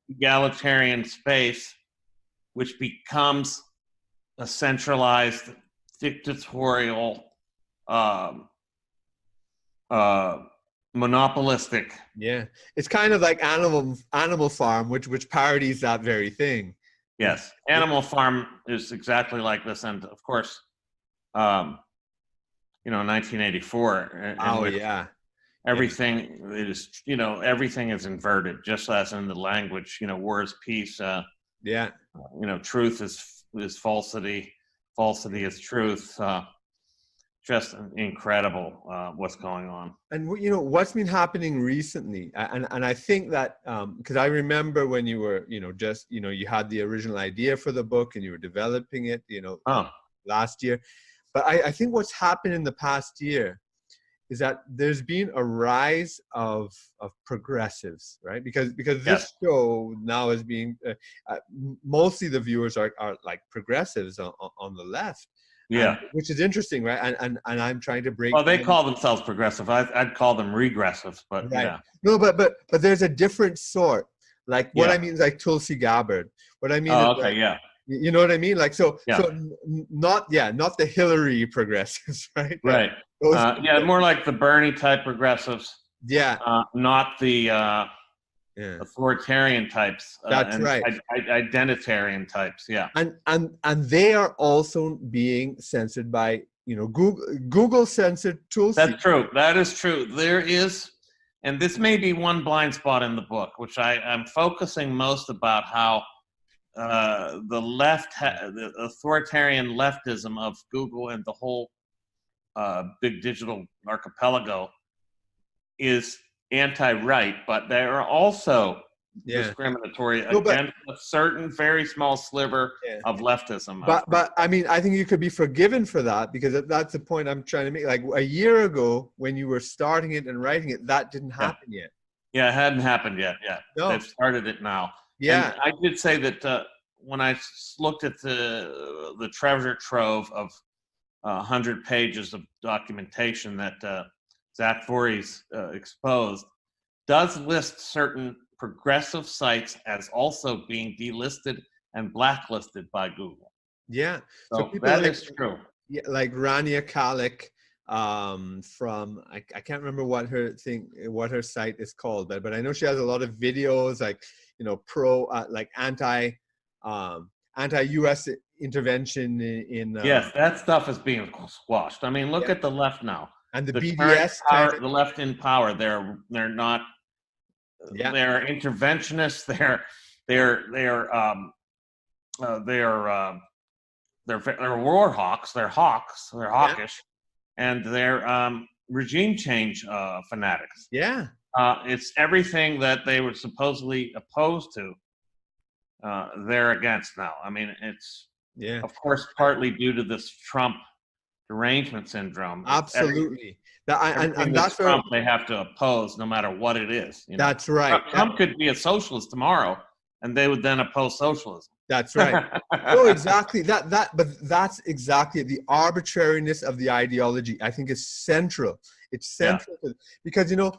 egalitarian space, which becomes a centralized, dictatorial, monopolistic. Yeah, it's kind of like Animal Farm, which parodies that very thing. Yes, Animal Farm is exactly like this, and of course, 1984. Everything is, everything is inverted, just as in the language. War is peace. Truth is falsity. Falsity is truth. Just incredible what's going on. And what's been happening recently, and I think that because I remember when you were you had the original idea for the book and you were developing it last year, but I think what's happened in the past year is that there's been a rise of progressives, right? Because this show now is being mostly the viewers are like progressives on the left. Yeah, which is interesting, right? And I'm trying to break. Well, they call themselves progressive. I'd call them regressives, but right. No, but there's a different sort. Like what I mean is like Tulsi Gabbard. What I mean is you know what I mean? Like so not the Hillary progressives, right? Right. More like the Bernie type progressives. Yeah. Not the authoritarian types. That's right. Identitarian types. Yeah. And they are also being censored by Google censored Tulsi. That's true. That is true. There is, and this may be one blind spot in the book, which I'm focusing most about how the left, the authoritarian leftism of Google and the whole big digital archipelago is anti-right, but they are also discriminatory against a certain very small sliver of leftism. But I mean, I think you could be forgiven for that, because that's the point I'm trying to make. Like a year ago, when you were starting it and writing it, that didn't happen yet. Yeah, it hadn't happened yet. Yeah, no. They've started it now. Yeah, and I did say that when I looked at the treasure trove of 100 pages of documentation that Zach Voorhees exposed, does list certain progressive sites as also being delisted and blacklisted by Google. Yeah, so that is true. Yeah, like Rania Kalik from I can't remember what her site is called, but I know she has a lot of videos, like, you know, like anti-US intervention in yes, that stuff is being squashed. I mean, look at the left now, and the BDS power, the left in power. They're not. They're interventionists. They're war hawks. They're hawks. They're hawkish, and they're regime change fanatics. Yeah, it's everything that they were supposedly opposed to. They're against now. I mean, it's of course partly due to this Trump derangement syndrome. Absolutely. And that's Trump they have to oppose no matter what it is. You know? That's right. Trump could be a socialist tomorrow, and they would then oppose socialism. That's right. No, exactly. But that's exactly the arbitrariness of the ideology. I think is central. It's central because, you know,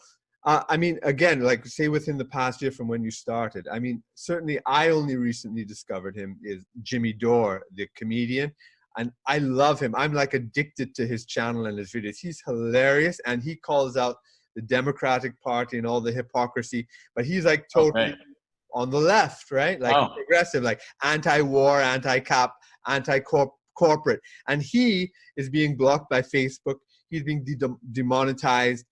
I mean, again, like say within the past year from when you started, I mean, certainly I only recently discovered him is Jimmy Dore, the comedian. And I love him. I'm like addicted to his channel and his videos. He's hilarious. And he calls out the Democratic Party and all the hypocrisy, but he's like totally on the left, right? Like progressive, like anti-war, anti-cap, anti-corporate. And he is being blocked by Facebook. He's being demonetized.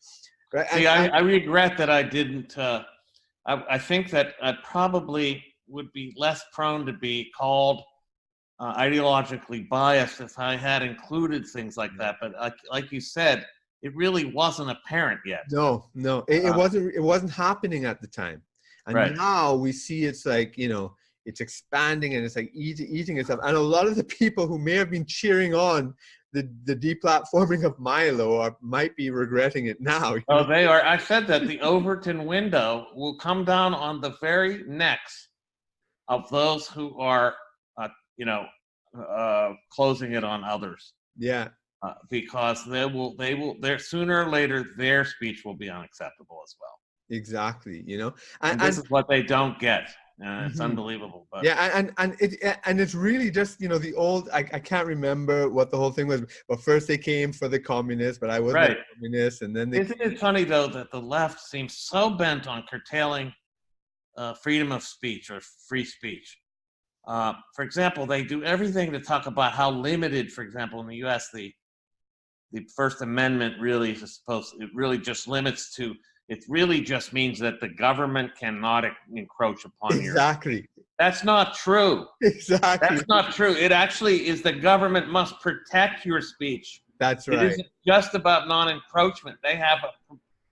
Right? See, I regret that I didn't, I think that I probably would be less prone to be called ideologically biased if I had included things like that. But like you said, it really wasn't apparent yet. No, it wasn't happening at the time. And now we see it's like, you know, it's expanding and it's like eating itself. And a lot of the people who may have been cheering on the deplatforming of Milo might be regretting it now. Oh, they are. I said that the Overton window will come down on the very necks of those who are closing it on others. Yeah. Because they're sooner or later their speech will be unacceptable as well. Exactly. You know, and this is what they don't get. It's unbelievable. But and it's really just, you know, the old. I can't remember what the whole thing was. But first they came for the communists, but I wasn't a communist, and then Isn't it funny though that the left seems so bent on curtailing freedom of speech or free speech? For example, they do everything to talk about how limited, for example, in the U.S., the First Amendment really is it really just limits to, it really just means that the government cannot encroach upon your. Exactly. That's not true. Exactly. That's not true. It actually is the government must protect your speech. That's right. It isn't just about non-encroachment.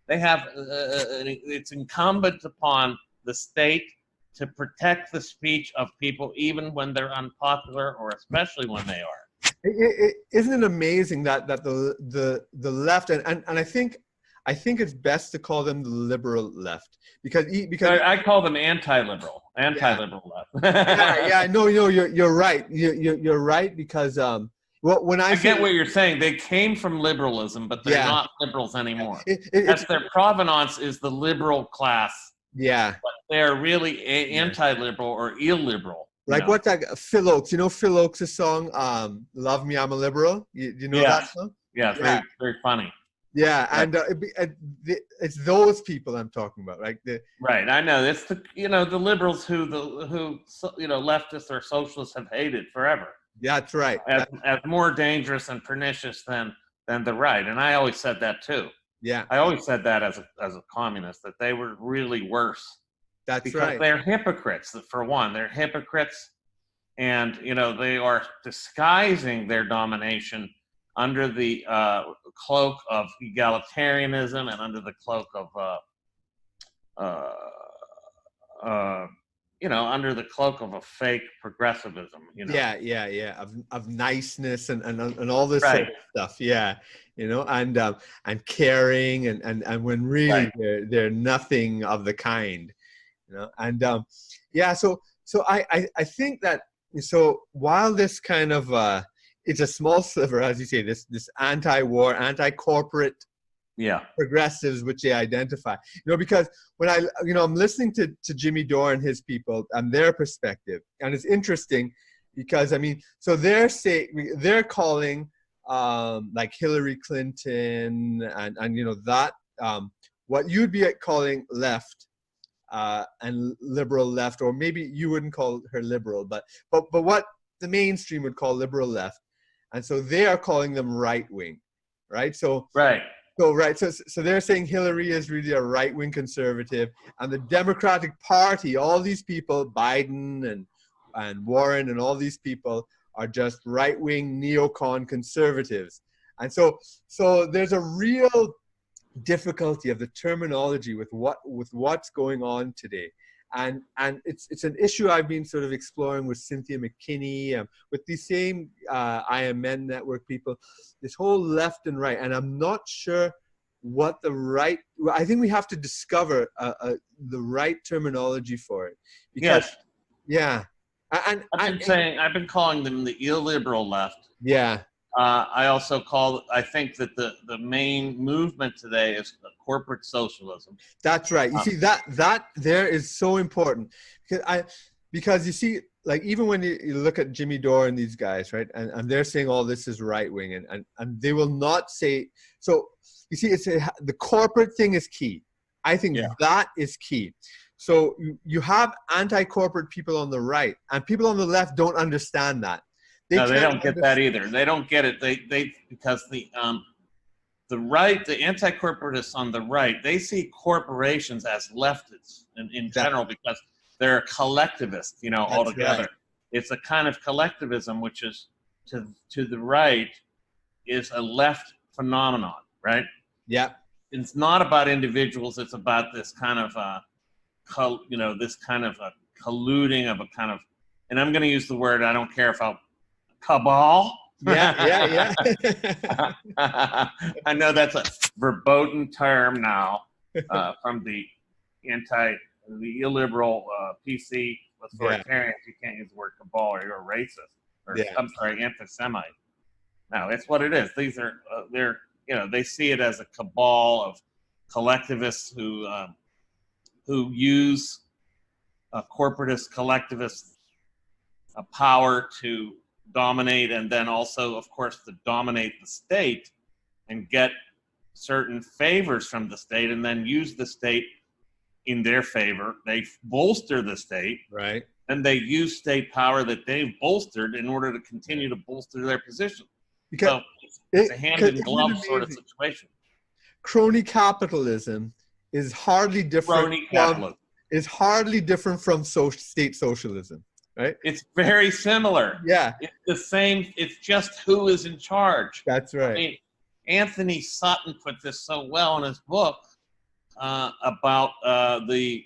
It's incumbent upon the state to protect the speech of people, even when they're unpopular, or especially when they are. Isn't it amazing that the left and I think it's best to call them the liberal left because I call them anti-liberal left. No, you're right. You're right because when I get what you're saying, they came from liberalism, but they're not liberals anymore. That's their provenance is the liberal class. Yeah, but they're really anti-liberal or illiberal. Like what's that? Phil Oakes. You know Phil Oakes' song, "Love Me, I'm a Liberal." You know that song? Yeah, very, very funny. Yeah, and it's those people I'm talking about, right? Right, I know. It's the the liberals who leftists or socialists have hated forever. Yeah, that's right. As more dangerous and pernicious than the right, and I always said that too. Yeah, I always said that as a communist, that they were really worse. That's because right. They're hypocrites. For one, they're hypocrites. And, they are disguising their domination under the cloak of egalitarianism and under the cloak of, under the cloak of a fake progressivism, Yeah. Of niceness and all this Right. sort of stuff. Yeah. And caring and when really Right. they're nothing of the kind, and yeah. So I think that, so while this kind of it's a small sliver, as you say, this anti-war, anti-corporate progressives which they identify, because when I'm listening to Jimmy Dore and his people and their perspective, and it's interesting because so they're calling like Hillary Clinton and that what you'd be calling left and liberal left, or maybe you wouldn't call her liberal, but what the mainstream would call liberal left, and so they are calling them right wing, right? So they're saying Hillary is really a right wing conservative, and the Democratic Party, all these people, Biden and Warren and all these people, are just right wing neocon conservatives, and so there's a real difficulty of the terminology with what's going on today, and it's an issue I've been sort of exploring with Cynthia McKinney, with these same IMN network people, this whole left and right, and I'm not sure what I think we have to discover the right terminology for it, because I've been calling them the illiberal left. I think that the main movement today is corporate socialism. That's right. You see, that there is so important, because you see, like, even when you look at Jimmy Dore and these guys, right, and they're saying all this is right wing, and they will not say so. You see, the corporate thing is key. I think that is key. So you have anti-corporate people on the right, and people on the left don't understand that. They don't get that either. They don't get it. Because the right, the anti-corporatists on the right, they see corporations as leftists in general, because they're collectivist, altogether. Right. It's a kind of collectivism which is to the right is a left phenomenon, right? Yeah. It's not about individuals. It's about this kind of this kind of a colluding of a kind of, and I'm going to use the word, I don't care if I'll cabal. Yeah. I know that's a verboten term now from the illiberal PC authoritarians. You can't use the word cabal or you're a racist, or I'm sorry, anti-Semite. No, it's what it is. These are they see it as a cabal of collectivists who use corporatist collectivist power to dominate, and then also, of course, to dominate the state and get certain favors from the state, and then use the state in their favor. They bolster the state, right? And they use state power that they've bolstered in order to continue to bolster their position. Because it's a hand-in-glove sort of situation. Crony capitalism is hardly different from state socialism. Right? It's very similar. Yeah. It's the same. It's just who is in charge. That's right. I mean, Anthony Sutton put this so well in his book about the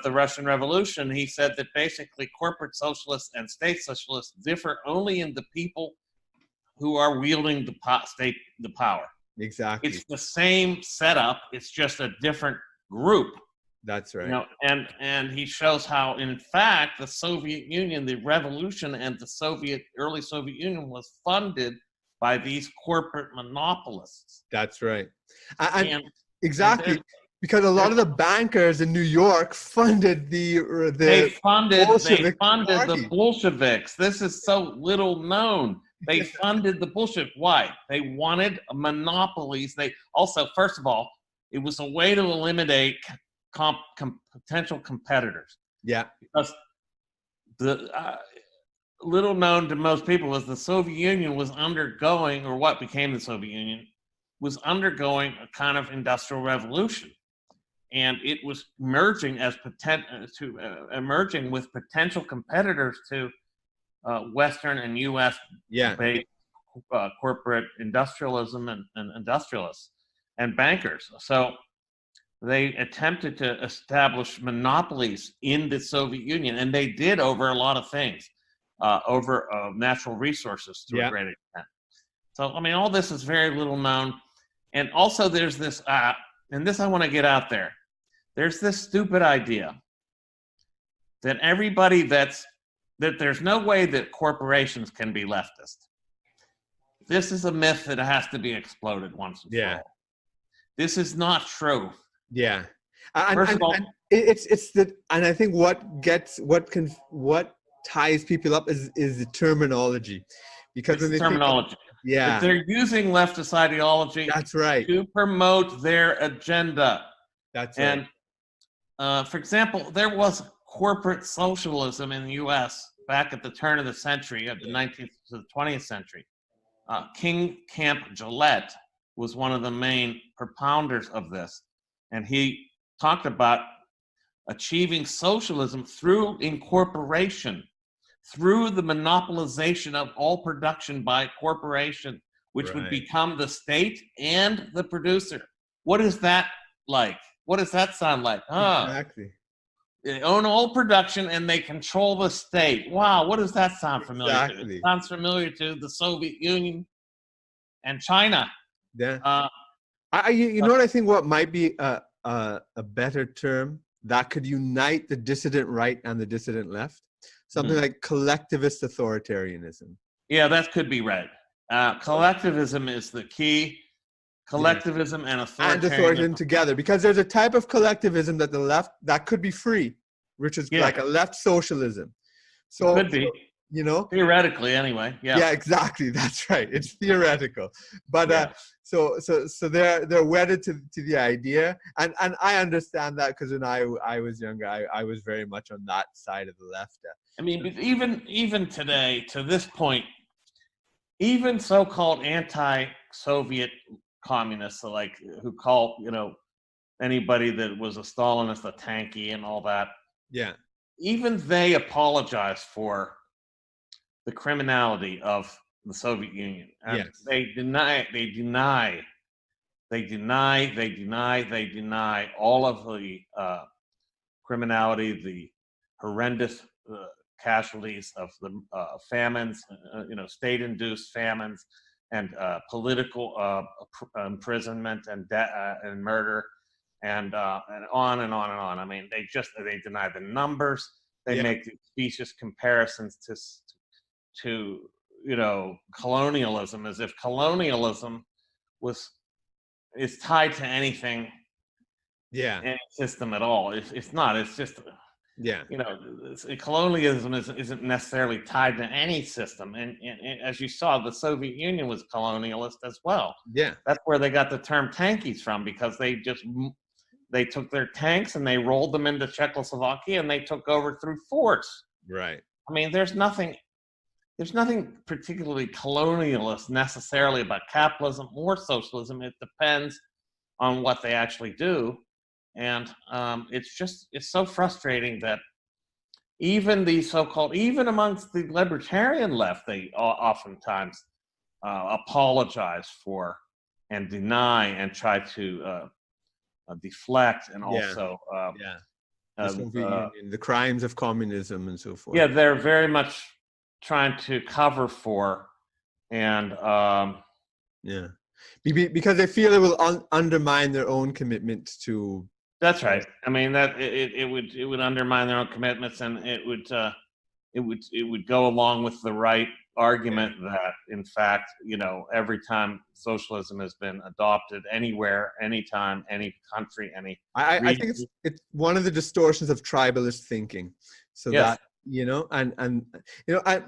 Russian Revolution. He said that basically corporate socialists and state socialists differ only in the people who are wielding the power. Exactly. It's the same setup. It's just a different group. That's right. And he shows how, in fact, the Soviet Union, the revolution, and the early Soviet Union was funded by these corporate monopolists. That's right. Exactly. Because a lot of the bankers in New York funded the Bolsheviks. This is so little known. They funded the Bolshevik. Why? They wanted monopolies. They also, first of all, it was a way to eliminate potential competitors. Yeah. Because the little known to most people was the Soviet Union was undergoing, or what became the Soviet Union, was undergoing a kind of industrial revolution. and it was emerging with potential competitors to Western and U.S. based corporate industrialism and industrialists and bankers. So they attempted to establish monopolies in the Soviet Union, and they did over a lot of things, over natural resources to a great extent. So, I mean, all this is very little known. And also there's this, and this I want to get out there, there's this stupid idea that that there's no way that corporations can be leftist. This is a myth that has to be exploded once and for all. This is not true. Yeah. First of all, it's the, and I think what ties people up is the terminology, because when they terminology. If they're using leftist ideology, that's right, to promote their agenda. That's right. And for example, there was corporate socialism in the U.S. back at the turn of the century, of the 19th to the 20th century. King Camp Gillette was one of the main propounders of this, and he talked about achieving socialism through incorporation, through the monopolization of all production by corporation, which would become the state and the producer. What is that like? What does that sound like? Exactly. They own all production and they control the state. Wow, what does that sound familiar to? It sounds familiar to the Soviet Union and China. Yeah. You know what I think? What might be a better term that could unite the dissident right and the dissident left? Something like collectivist authoritarianism. Yeah, that could be right. Collectivism is the key. Collectivism and authoritarianism together, because there's a type of collectivism that the left, that could be free, which is like a left socialism. So could be, you know, theoretically anyway. Yeah, exactly. That's right. It's theoretical, but so they're wedded to the idea, and I understand that, because when I was younger, I was very much on that side of the left. I mean, even today, to this point, even so-called anti-Soviet communists, like who call anybody that was a Stalinist a tanky and all that. Yeah. Even they apologize for the criminality of the Soviet Union. And they deny all of the criminality, the horrendous casualties of the famines, state-induced famines, and political imprisonment and murder, and on and on and on. I mean, they deny the numbers. They make these specious comparisons to colonialism, as if colonialism is tied to anything, any system at all. It's not. It's just. Colonialism isn't necessarily tied to any system, and as you saw, the Soviet Union was colonialist as well. Yeah, that's where they got the term tankies from, because they took their tanks and they rolled them into Czechoslovakia and they took over through force. Right. I mean, there's nothing particularly colonialist necessarily about capitalism or socialism. It depends on what they actually do. And it's so frustrating that even amongst the libertarian left, they oftentimes apologize for and deny and try to deflect, and also the crimes of communism and so forth. Yeah, they're very much trying to cover for, and because they feel it will undermine their own commitment to. That's right. I mean, that it would undermine their own commitments, and it would go along with the right argument that, in fact, every time socialism has been adopted anywhere, anytime, any country, I think it's one of the distortions of tribalist thinking. So that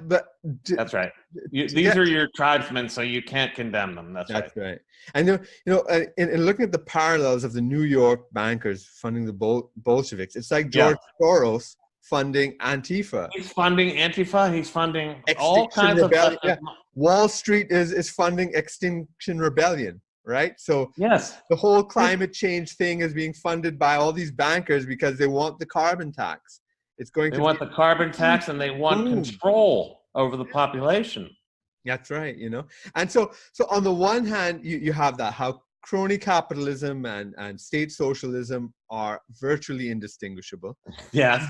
but that's right. These are your tribesmen, so you can't condemn them. That's right. And in looking at the parallels of the New York bankers funding the Bolsheviks, it's like George Soros funding Antifa. He's funding Antifa. He's funding all kinds Rebellion. of stuff. Wall Street is funding Extinction Rebellion. right? So Yes. the whole climate change thing is being funded by all these bankers because they want the carbon tax. It's going They to want be the carbon tax and they want boom. control over the population. That's right, you know. And so on the one hand, you have that, how crony capitalism and state socialism are virtually indistinguishable. Yes.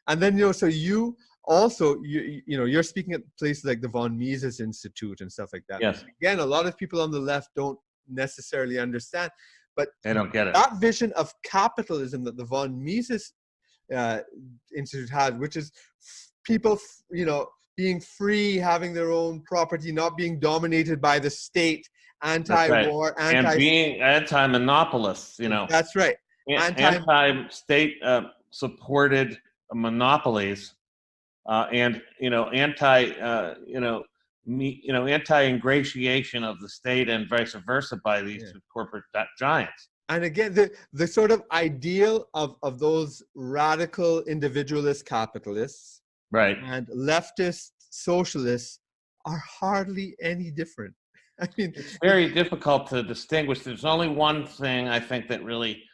And then you know, so you also you know, you're speaking at places like the von Mises Institute and stuff like that. Yes. Again, a lot of people on the left don't necessarily understand, but They don't get it. that vision of capitalism that the von Mises Institute had, which is people, you know, being free, having their own property, not being dominated by the state, anti-war, right. And being anti-monopolists, you know. That's right. Anti-state supported monopolies, and you know, anti-ingratiation of the state and vice versa by these corporate giants. And again, the sort of ideal of those radical individualist capitalists, right, and leftist socialists are hardly any different. I mean, it's very difficult to distinguish. There's only one thing I think that really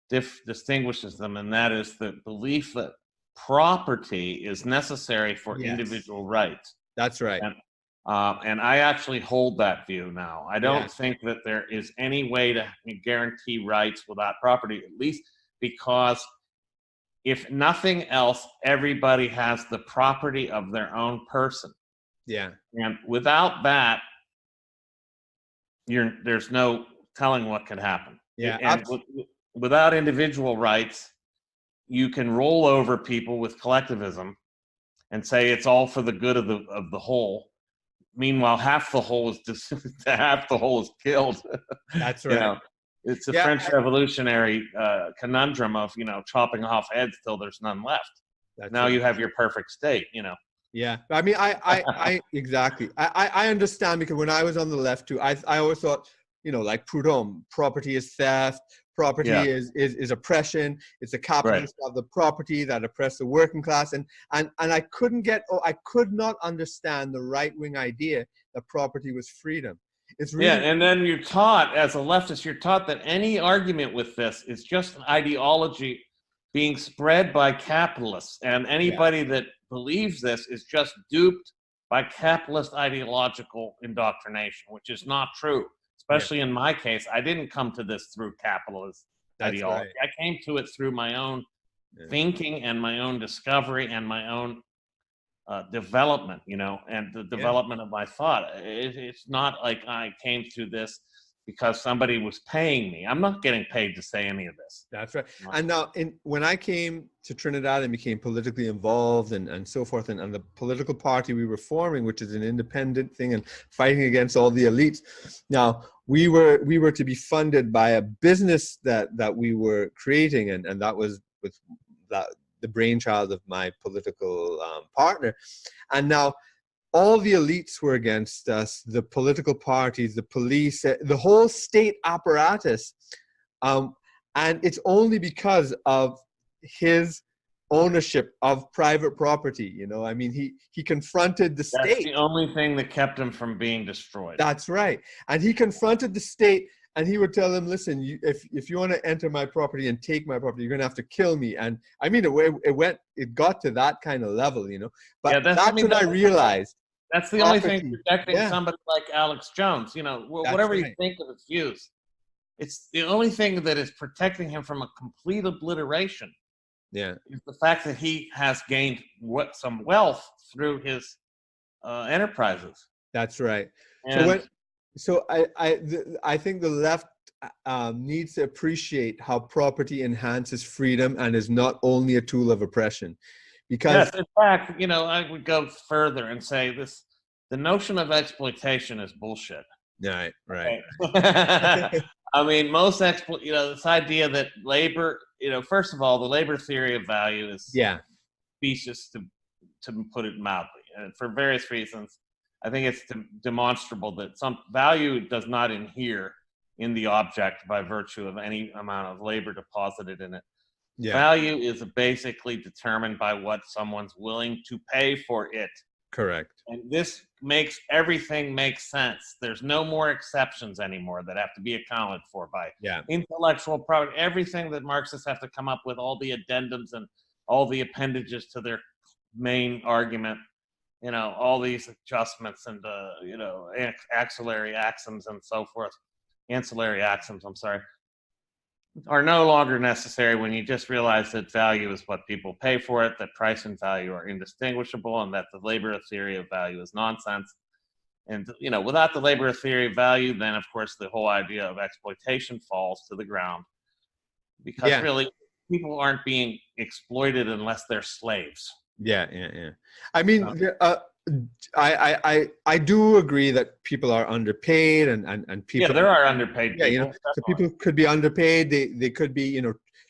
distinguishes them, and that is the belief that property is necessary for individual rights. That's right. And I actually hold that view now. I don't think that there is any way to guarantee rights without property, at least because if nothing else, everybody has the property of their own person. Yeah. And without that, there's no telling what could happen. Yeah. And without individual rights, you can roll over people with collectivism and say it's all for the good of the whole. Meanwhile, half the whole is killed. That's right. You know, it's a French Revolutionary conundrum of, you know, chopping off heads till there's none left. Now you have your perfect state, you know. Yeah, I mean, I exactly. I understand, because when I was on the left too, I always thought, you know, like Proudhon, property is theft, property is oppression. It's the capitalists of the property that oppress the working class, and I could not understand the right wing idea that property was freedom. It's really and then you're taught, as a leftist, you're taught that any argument with this is just an ideology being spread by capitalists, and anybody that believes this is just duped by capitalist ideological indoctrination, which is not true. Especially in my case, I didn't come to this through capitalist ideology. I came to it through my own thinking and my own discovery and my own development, you know, and the development of my thought. It's not like I came to this because somebody was paying me. I'm not getting paid to say any of this. That's right. And now, when I came to Trinidad and became politically involved and so forth, and the political party we were forming, which is an independent thing and fighting against all the elites. Now, we were to be funded by a business that we were creating, and that was with the brainchild of my political partner. And now, all the elites were against us, the political parties, the police, the whole state apparatus. And it's only because of his ownership of private property. You know, I mean, he confronted the state. That's the only thing that kept him from being destroyed. That's right. And he confronted the state, and he would tell them, listen, if you want to enter my property and take my property, you're going to have to kill me. And I mean, it got to that kind of level, you know. But that's when I realized. That's the only thing protecting somebody like Alex Jones. You know, whatever you think of his views, it's the only thing that is protecting him from a complete obliteration. Yeah, is the fact that he has gained some wealth through his enterprises. That's right. And so I think the left needs to appreciate how property enhances freedom and is not only a tool of oppression. Because in fact, you know, I would go further and say the notion of exploitation is bullshit. Right. I mean, this idea that labor, you know, first of all, the labor theory of value is specious, to put it mildly, and for various reasons. I think it's demonstrable that some value does not inhere in the object by virtue of any amount of labor deposited in it. Yeah. Value is basically determined by what someone's willing to pay for it. Correct. And this makes everything make sense. There's no more exceptions anymore that have to be accounted for by intellectual property. Everything that Marxists have to come up with, all the addendums and all the appendages to their main argument, all these adjustments and, ancillary axioms and so forth, are no longer necessary when you just realize that value is what people pay for it, that price and value are indistinguishable, and that the labor theory of value is nonsense. And, without the labor theory of value, then, of course, the whole idea of exploitation falls to the ground. Because really, people aren't being exploited unless they're slaves. I mean, I do agree that people are underpaid and people. There are underpaid people. So people could be underpaid. They could be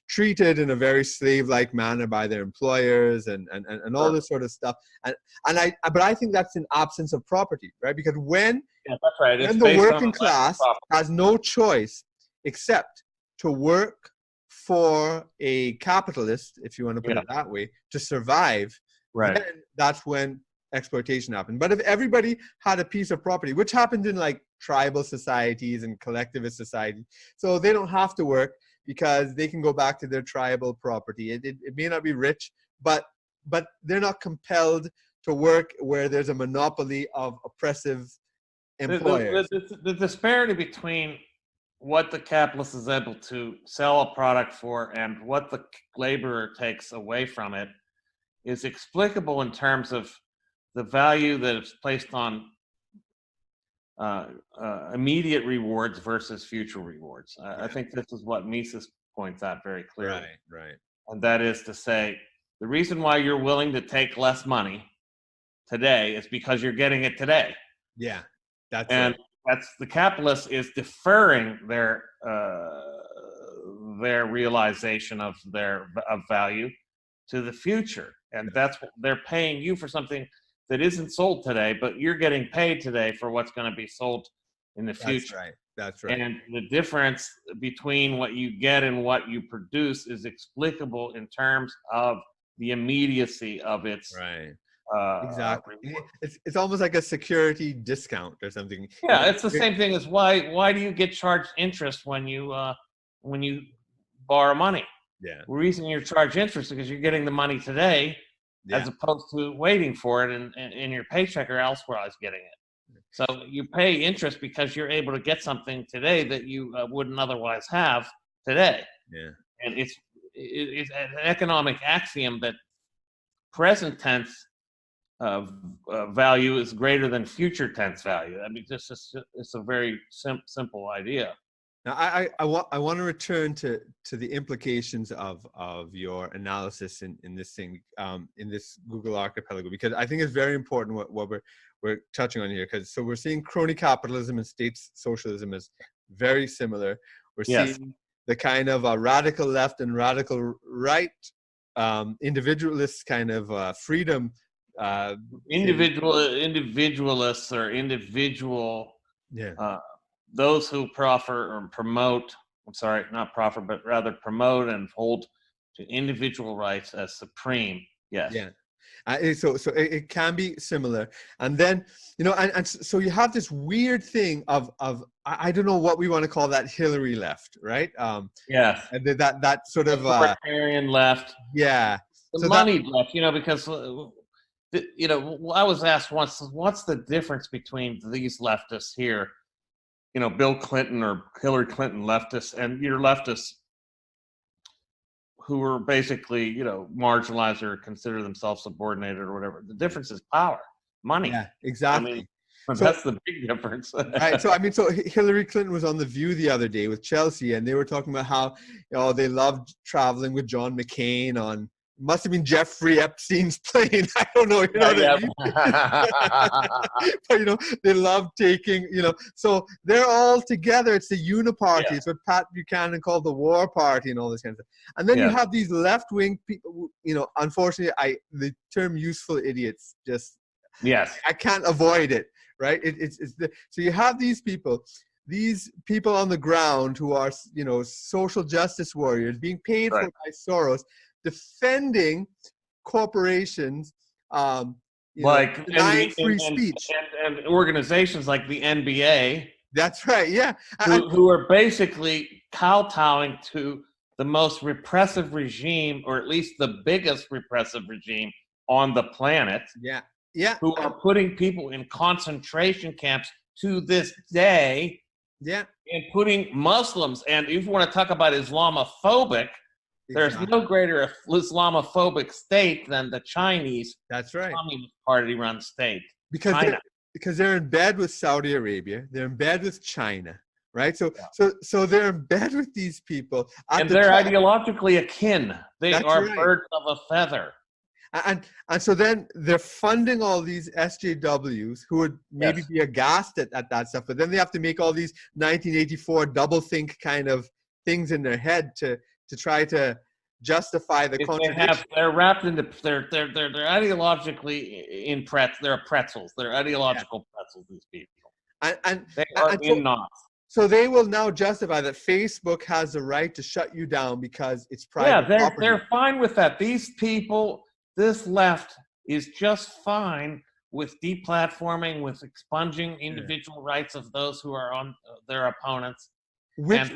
treated in a very slave-like manner by their employers and all this sort of stuff. But I think that's an absence of property, right? Because when the working class has no choice except to work for a capitalist, if you want to put it that way, to survive, then that's when exploitation happened. But if everybody had a piece of property, which happened in like tribal societies and collectivist societies, so they don't have to work because they can go back to their tribal property. It may not be rich, but they're not compelled to work where there's a monopoly of oppressive employers. The disparity between what the capitalist is able to sell a product for and what the laborer takes away from it is explicable in terms of the value that is placed on immediate rewards versus future rewards. I think this is what Mises points out very clearly. Right. And that is to say, the reason why you're willing to take less money today is because you're getting it today. That's the capitalist is deferring their realization of value to the future, and that's what they're paying you for something that isn't sold today, but you're getting paid today for what's going to be sold in the future. That's right. And the difference between what you get and what you produce is explicable in terms of the immediacy of its exactly. It's almost like a security discount or something. It's the same thing as why do you get charged interest when you borrow money? The reason you're charged interest is because you're getting the money today as opposed to waiting for it in your paycheck or elsewhere I was getting it. So you pay interest because you're able to get something today that you wouldn't otherwise have today. And it's an economic axiom that present tense value is greater than future tense value. I mean, it's a very simple idea. Now, I want to return to the implications of your analysis in this thing, in this Google Archipelago, because I think it's very important what we're touching on here. Because so we're seeing crony capitalism and state socialism as very similar. We're seeing the kind of radical left and radical right, individualist kind of freedom. Individualists or individual. Those who proffer or promote, not proffer, but rather promote and hold to individual rights as supreme. So it can be similar. And then, and so you have this weird thing of I don't know what we want to call that Hillary left, right? And that sort of libertarian left. The moneyed left, because I was asked once, what's the difference between these leftists here? Bill Clinton or Hillary Clinton leftists and your leftists who were basically, marginalized or consider themselves subordinated or whatever. The difference is power, money. Yeah, exactly. That's the big difference. Right. So Hillary Clinton was on The View the other day with Chelsea, and they were talking about how, they loved traveling with John McCain on, must have been Jeffrey Epstein's plane. I don't know. But they love taking. So they're all together. It's the uniparty. It's what Pat Buchanan called the war party and all this kind of stuff. And then you have these left-wing people. Unfortunately, the term "useful idiots" just I can't avoid it. Right? So you have these people on the ground who are social justice warriors being paid for by Soros, defending corporations like denying free speech. And organizations like the NBA. That's right, yeah. Who are basically kowtowing to the most repressive regime, or at least the biggest repressive regime on the planet. Yeah. Who are putting people in concentration camps to this day. Yeah. And putting Muslims, and if you want to talk about Islamophobic, there's no greater Islamophobic state than the Chinese Communist Party-run state. Because they're in bed with Saudi Arabia, they're in bed with China, right? So they're in bed with these people, and they're ideologically akin. They are birds of a feather. And so then they're funding all these SJWs who would maybe be aghast at that stuff, but then they have to make all these 1984 doublethink kind of things in their head to try to justify the contradiction. They're wrapped into they're ideologically they're pretzels. They're ideological pretzels. These people, and they are in knots. So they will now justify that Facebook has the right to shut you down because it's private property. They're fine with that. These people. This left is just fine with deplatforming, with expunging individual rights of those who are on their opponents. Which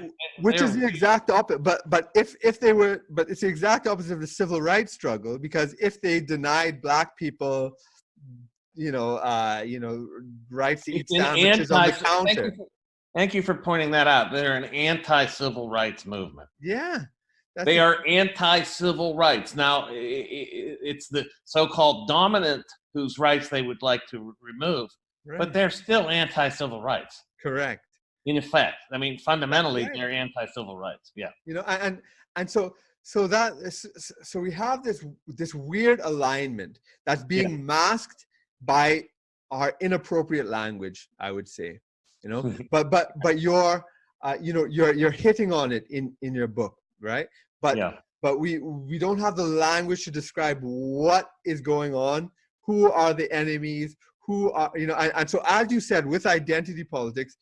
is the exact opposite. But if they were, but it's the exact opposite of the civil rights struggle, because if they denied black people, rights to eat sandwiches on the counter. Thank you for pointing that out. They're an anti-civil rights movement. Yeah. They are anti-civil rights. Now, it's the so-called dominant whose rights they would like to remove, but they're still anti-civil rights. Correct. In effect, I mean, fundamentally, they're anti-civil rights. Yeah. And so we have this weird alignment that's being masked by our inappropriate language, I would say. But you're hitting on it in your book, right? But we don't have the language to describe what is going on, who are the enemies, who are, and so as you said, with identity politics,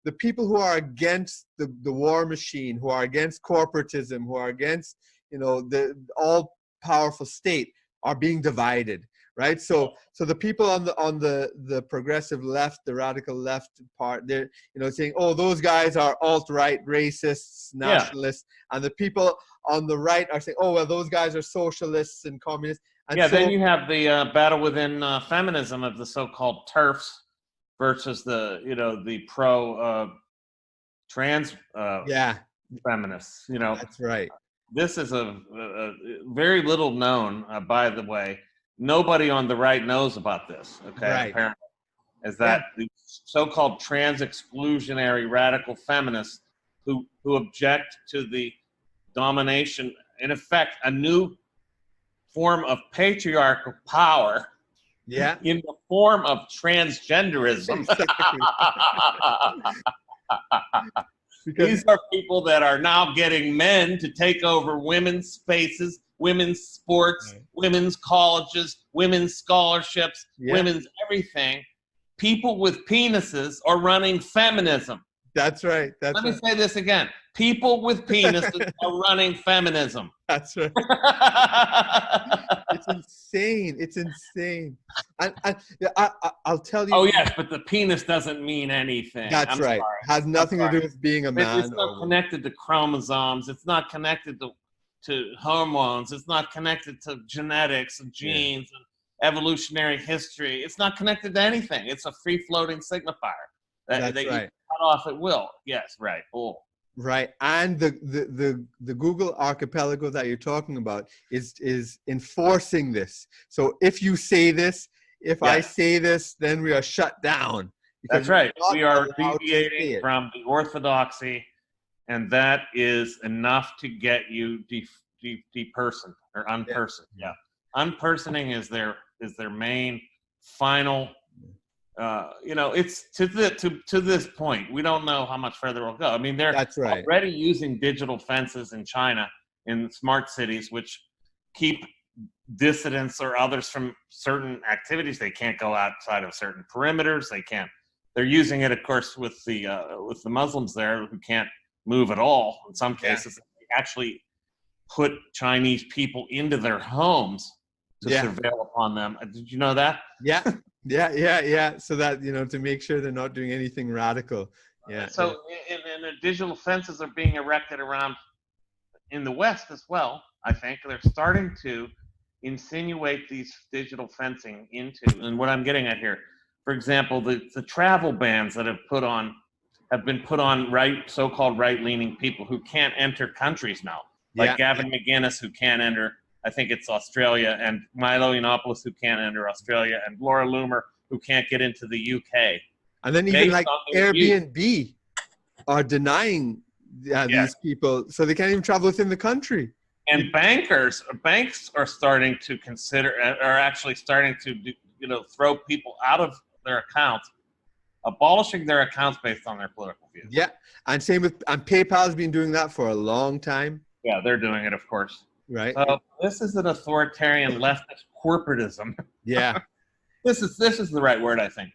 the people who are against the war machine, who are against corporatism, who are against, the all-powerful state are being divided, right? So the people on the progressive left, the radical left part, they're saying, oh, those guys are alt-right, racists, nationalists, and the people on the right are saying, oh, well, those guys are socialists and communists. And then you have the battle within feminism of the so-called TERFs versus the pro trans feminists. That's right. This is a very little known, by the way. Nobody on the right knows about this, okay? Apparently, is that the so-called trans-exclusionary radical feminists who object to the domination, in effect, a new form of patriarchal power in the form of transgenderism. These are people that are now getting men to take over women's spaces, women's sports, women's colleges, women's scholarships, women's everything. People with penises are running feminism. That's right. Let me say this again. People with penises are running feminism. That's right. It's insane. It's insane. And I'll tell you. Oh, yes, but the penis doesn't mean anything. That's right. Sorry. Has nothing to do with being a man. It's not connected to chromosomes. It's not connected to hormones. It's not connected to genetics and genes and evolutionary history. It's not connected to anything. It's a free-floating signifier that you cut off at will. Yes, right. Oh. Right, and the Google Archipelago that you're talking about is enforcing this. So if you say this, if I say this, then we are shut down. That's right. We are deviating from the orthodoxy, and that is enough to get you depersoned or unpersoned. Yeah, unpersoning is their main final. It's to this point. We don't know how much further it'll go. I mean, they're already using digital fences in China in smart cities, which keep dissidents or others from certain activities. They can't go outside of certain perimeters. They can't. They're using it, of course, with the Muslims there who can't move at all. In some cases, they actually put Chinese people into their homes to surveil upon them. Did you know that? Yeah. So that, to make sure they're not doing anything radical. Yeah. So and the digital fences are being erected around in the West as well. I think they're starting to insinuate these digital fencing into, and what I'm getting at here, for example, the travel bans that have been put on so-called right-leaning people who can't enter countries now, like Gavin McGuinness, who can't enter, I think it's Australia, and Milo Yiannopoulos, who can't enter Australia, and Laura Loomer, who can't get into the UK. And then even like Airbnb are denying these people, so they can't even travel within the country. And banks are starting to consider, are actually starting to throw people out of their accounts, abolishing their accounts based on their political views. Yeah, and same with PayPal's been doing that for a long time. Yeah, they're doing it, of course. Right. So this is an authoritarian leftist corporatism. Yeah. This is the right word, I think.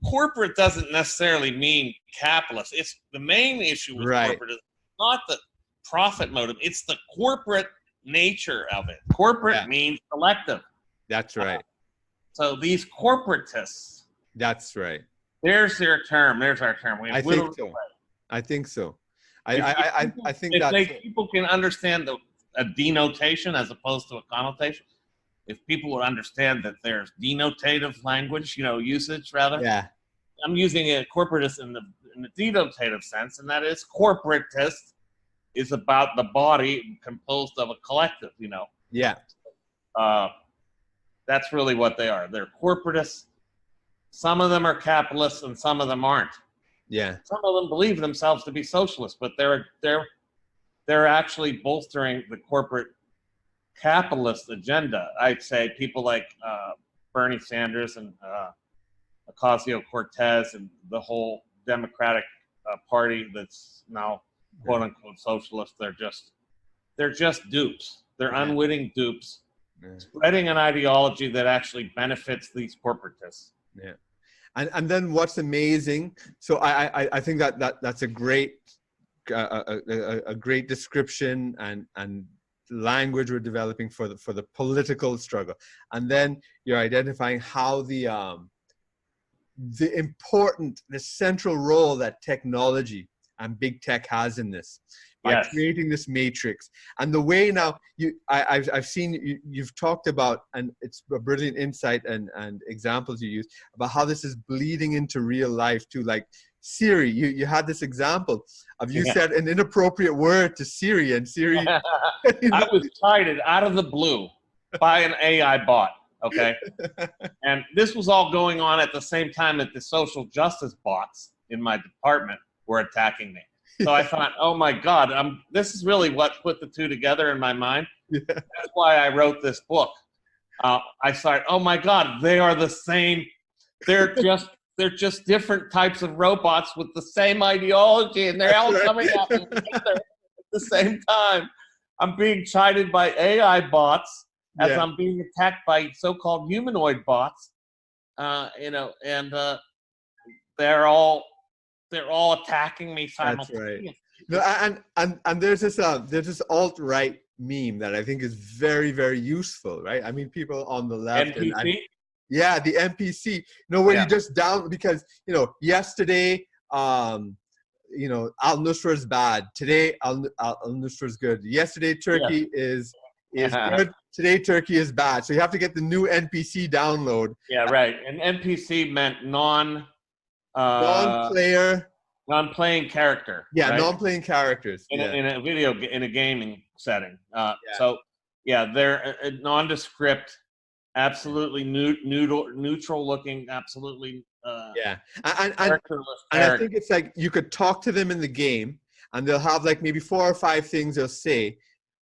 Corporate doesn't necessarily mean capitalist. It's the main issue with corporate is not the profit motive. It's the corporate nature of it. Corporate means collective. That's right. So these corporatists. That's right. There's their term. There's our term. I think so. I think so. I think that people can understand a denotation as opposed to a connotation. If people would understand that there's denotative language, usage rather. Yeah. I'm using a corporatist in the denotative sense, and that is corporatist is about the body composed of a collective, Yeah. That's really what they are. They're corporatists. Some of them are capitalists and some of them aren't. Yeah. Some of them believe themselves to be socialists, but they're actually bolstering the corporate capitalist agenda. I'd say people like Bernie Sanders and Ocasio-Cortez and the whole Democratic Party that's now quote unquote socialist. They're just dupes. They're unwitting dupes, spreading an ideology that actually benefits these corporatists. Yeah. And then what's amazing, so I think that's a great great description and language we're developing for the political struggle. And then you're identifying how the central role that technology and big tech has in this, by creating this matrix. And the way now I've seen you've talked about, and it's a brilliant insight and examples you use about how this is bleeding into real life too. Like Siri, you had this example of you said an inappropriate word to Siri, and Siri I was chided out of the blue by an AI bot. Okay. And this was all going on at the same time that the social justice bots in my department were attacking me. So I thought, oh my God, this is really what put the two together in my mind. Yeah. That's why I wrote this book. I started, oh my God, they are the same. They're just different types of robots with the same ideology, and they're all coming at me together at the same time. I'm being chided by AI bots as I'm being attacked by so-called humanoid bots, and they're all attacking me simultaneously. That's right. No, and there's this alt-right meme that I think is very, very useful, right? I mean, people on the left. NPC? The NPC. Where you just because, yesterday, Al-Nusra is bad. Today, Al-Nusra is good. Yesterday, Turkey is good. Today, Turkey is bad. So you have to get the new NPC download. Yeah, right. And NPC meant non-playing character. Yeah, right? non-playing characters. In a gaming setting. So they're nondescript, absolutely neutral looking, absolutely and I think it's like you could talk to them in the game, and they'll have like maybe 4 or 5 things they'll say,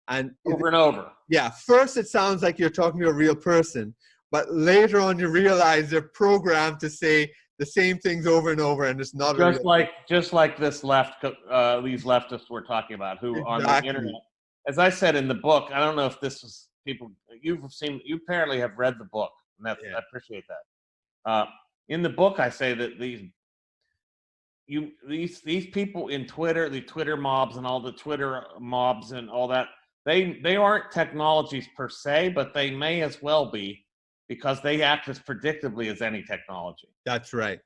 and over and over. Yeah. First it sounds like you're talking to a real person, but later on you realize they're programmed to say the same things over and over, and it's not just like this these leftists we're talking about who on the internet. As I said in the book, I don't know if this was people you apparently have read the book, and I appreciate that. In the book, I say that these people in Twitter, the Twitter mobs and all the Twitter mobs and all that, they aren't technologies per se, but they may as well be, because they act as predictably as any technology. That's right.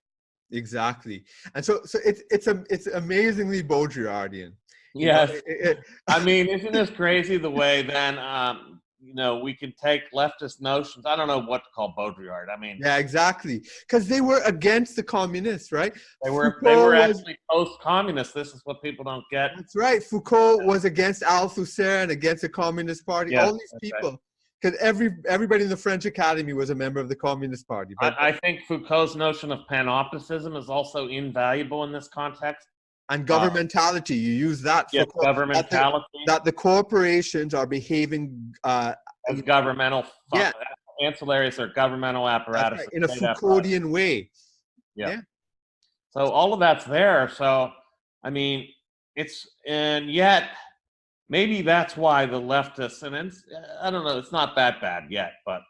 Exactly. And so it's amazingly Baudrillardian. You know, Yes. I mean, isn't this crazy the way then, we can take leftist notions. I don't know what to call Baudrillard. I mean, yeah, exactly. Because they were against the communists, right? they were actually post-communist. This is what people don't get. That's right. Foucault was against Althusser and against the Communist Party. Yes, all these people, because everybody in the French Academy was a member of the Communist Party. But I think Foucault's notion of panopticism is also invaluable in this context. And governmentality, you use that. Yes, governmentality. That the corporations are behaving as governmental. Yeah. Ancillaries or governmental apparatus. Right, in a Foucauldian way. Yeah. So all of that's there. So, I mean, and yet, maybe that's why the leftists, and I don't know, it's not that bad yet, but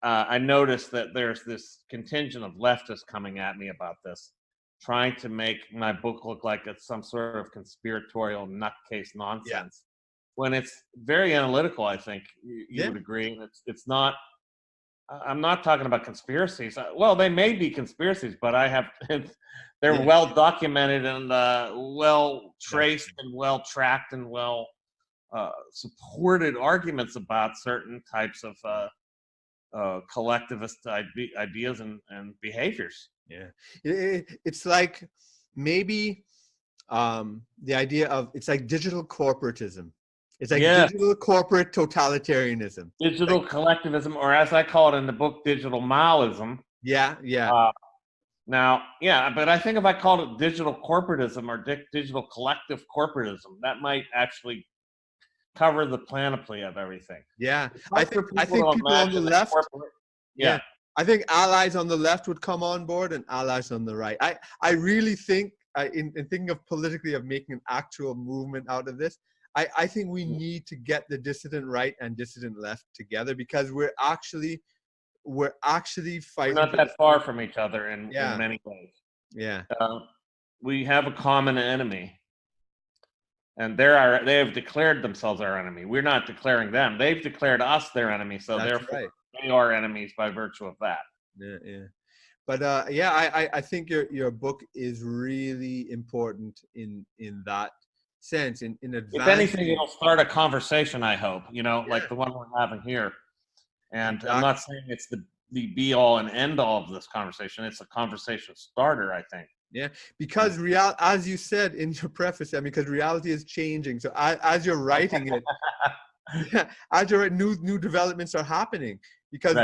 I noticed that there's this contingent of leftists coming at me about this, trying to make my book look like it's some sort of conspiratorial nutcase nonsense, when it's very analytical. I think you would agree. And it's not. I'm not talking about conspiracies. Well, they may be conspiracies, but they're well documented and well traced and well tracked and well supported arguments about certain types of collectivist ideas and behaviors. Yeah, it's like maybe the idea of, it's like digital corporatism. It's like digital corporate totalitarianism. Digital collectivism, or as I call it in the book, digital Maoism. Yeah. But I think if I called it digital corporatism or digital collective corporatism, that might actually cover the panoply of everything. Yeah, I think people on the left. I think allies on the left would come on board and allies on the right. I really think, in thinking of politically of making an actual movement out of this, I think we need to get the dissident right and dissident left together, because we're actually fighting. We're not that far from each other in many ways. Yeah. We have a common enemy, and they have declared themselves our enemy. We're not declaring them. They've declared us their enemy, so therefore they are enemies by virtue of that. Yeah. But I think your book is really important in that sense, in advance. If anything, it'll start a conversation, I hope, like the one we're having here. And exactly. I'm not saying it's the be all and end all of this conversation. It's a conversation starter, I think. Yeah, because as you said in your preface, because reality is changing. So as you're writing it, as you're writing, new developments are happening, because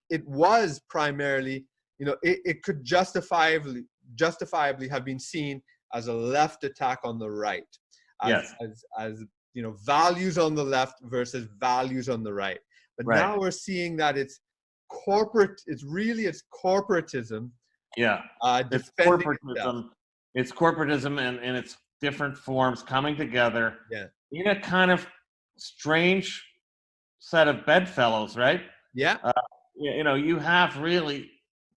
it was primarily, it could justifiably have been seen as a left attack on the right, as values on the left versus values on the right. But now we're seeing that it's corporatism. Yeah, it's corporatism. It's corporatism and its different forms coming together in a kind of strange set of bedfellows, right? Yeah. You have really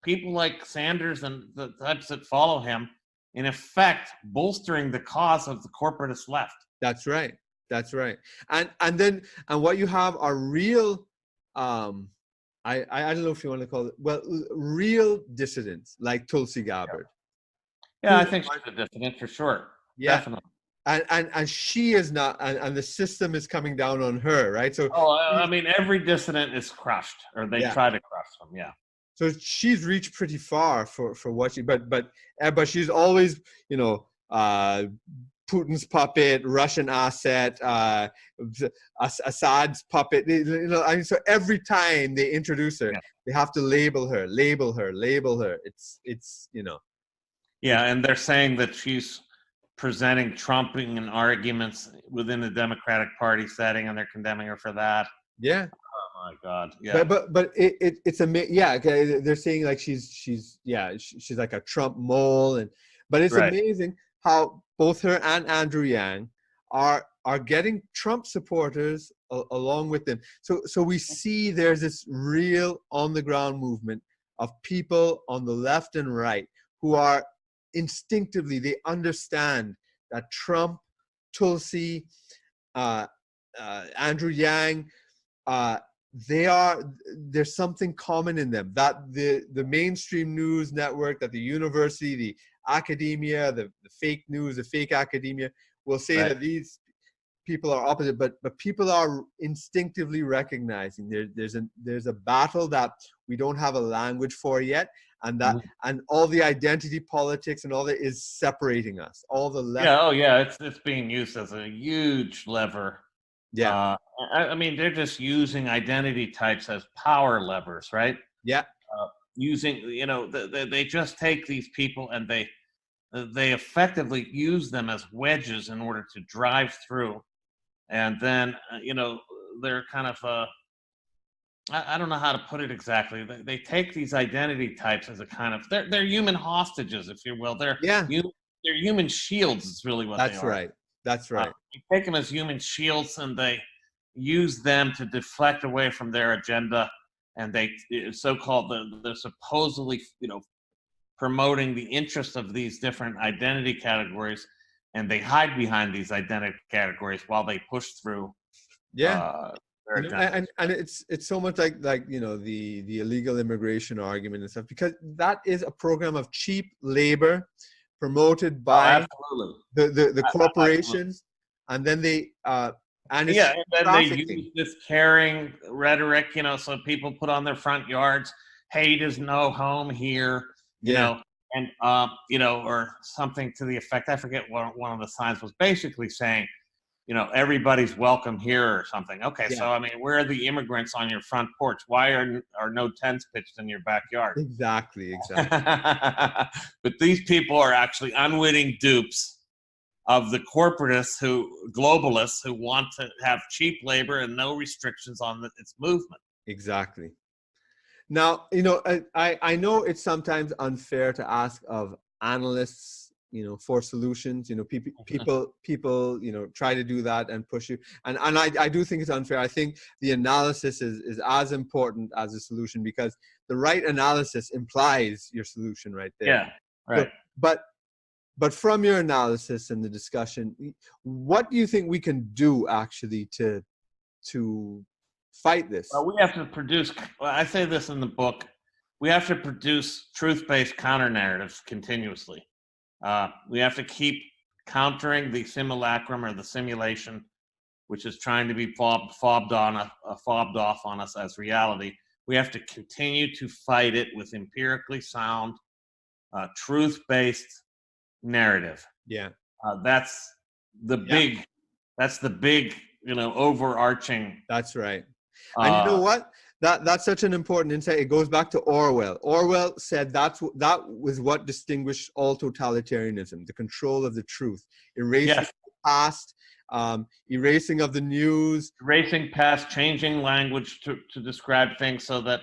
people like Sanders and the types that follow him, in effect, bolstering the cause of the corporatist left. That's right. And what you have are real, I don't know if you want to call it, real dissidents like Tulsi Gabbard. Yeah, I think she's a dissident for sure. Yeah, definitely. And she is not, and the system is coming down on her, right? So every dissident is crushed, or they try to crush them. Yeah. So she's reached pretty far for what she, but she's always, Putin's puppet, Russian asset, Assad's puppet. So every time they introduce her, they have to label her. It's. Yeah, and they're saying that she's presenting trumping and arguments within the Democratic Party setting, and they're condemning her for that. Yeah. Oh my God. Yeah. But it's okay, they're saying like she's like a Trump mole, but it's amazing how both her and Andrew Yang are getting Trump supporters along with them. So we see there's this real on the ground movement of people on the left and right who are instinctively, they understand that Trump, Tulsi, Andrew Yang, there's something common in them, that the mainstream news network, that the university, the academia, the fake news, the fake academia will say Right. that these people are opposite, but people are instinctively recognizing there's a battle that we don't have a language for yet, and that and all the identity politics and all that is separating us. All the left. Yeah. Oh, yeah. It's being used as a huge lever. Yeah. I mean, they're just using identity types as power levers, right? Yeah. Using, you know, they just take these people and they effectively use them as wedges in order to drive through. And then, you know, they're kind of, I don't know how to put it exactly. They take these identity types as a kind of, they're human hostages, if you will. They're human shields is really what they are. Right. That's right. You take them as human shields and they use them to deflect away from their agenda. And they so-called, they're supposedly, you know, promoting the interest of these different identity categories, and they hide behind these identity categories while they push through. Yeah. You know, and it's so much like you know, the illegal immigration argument and stuff, because that is a program of cheap labor promoted by the corporations, and then they and then they use this caring rhetoric, you know, so people put on their front yards, hate is no home here, you know, and you know, or something to the effect, I forget what one of the signs was, basically saying, you know, everybody's welcome here or something. Okay, so I mean, where are the immigrants on your front porch? Why are no tents pitched in your backyard? Exactly. But these people are actually unwitting dupes of the globalists who want to have cheap labor and no restrictions on its movement. Exactly. Now, you know, I know it's sometimes unfair to ask of analysts, you know, for solutions. You know, people, you know, try to do that and push you. And I do think it's unfair. I think the analysis is as important as the solution, because the right analysis implies your solution right there. Yeah, right. So, but from your analysis and the discussion, what do you think we can do actually to fight this? Well, we have to produce, I say this in the book, we have to produce truth-based counter-narratives continuously. We have to keep countering the simulacrum or the simulation, which is trying to be fobbed off on us as reality. We have to continue to fight it with empirically sound, truth-based narrative. Yeah. That's the big, you know, overarching. That's right. And you know what? That's such an important insight. It goes back to Orwell. Orwell said that was what distinguished all totalitarianism: the control of the truth, erasing the past, erasing of the news, erasing past, changing language to describe things so that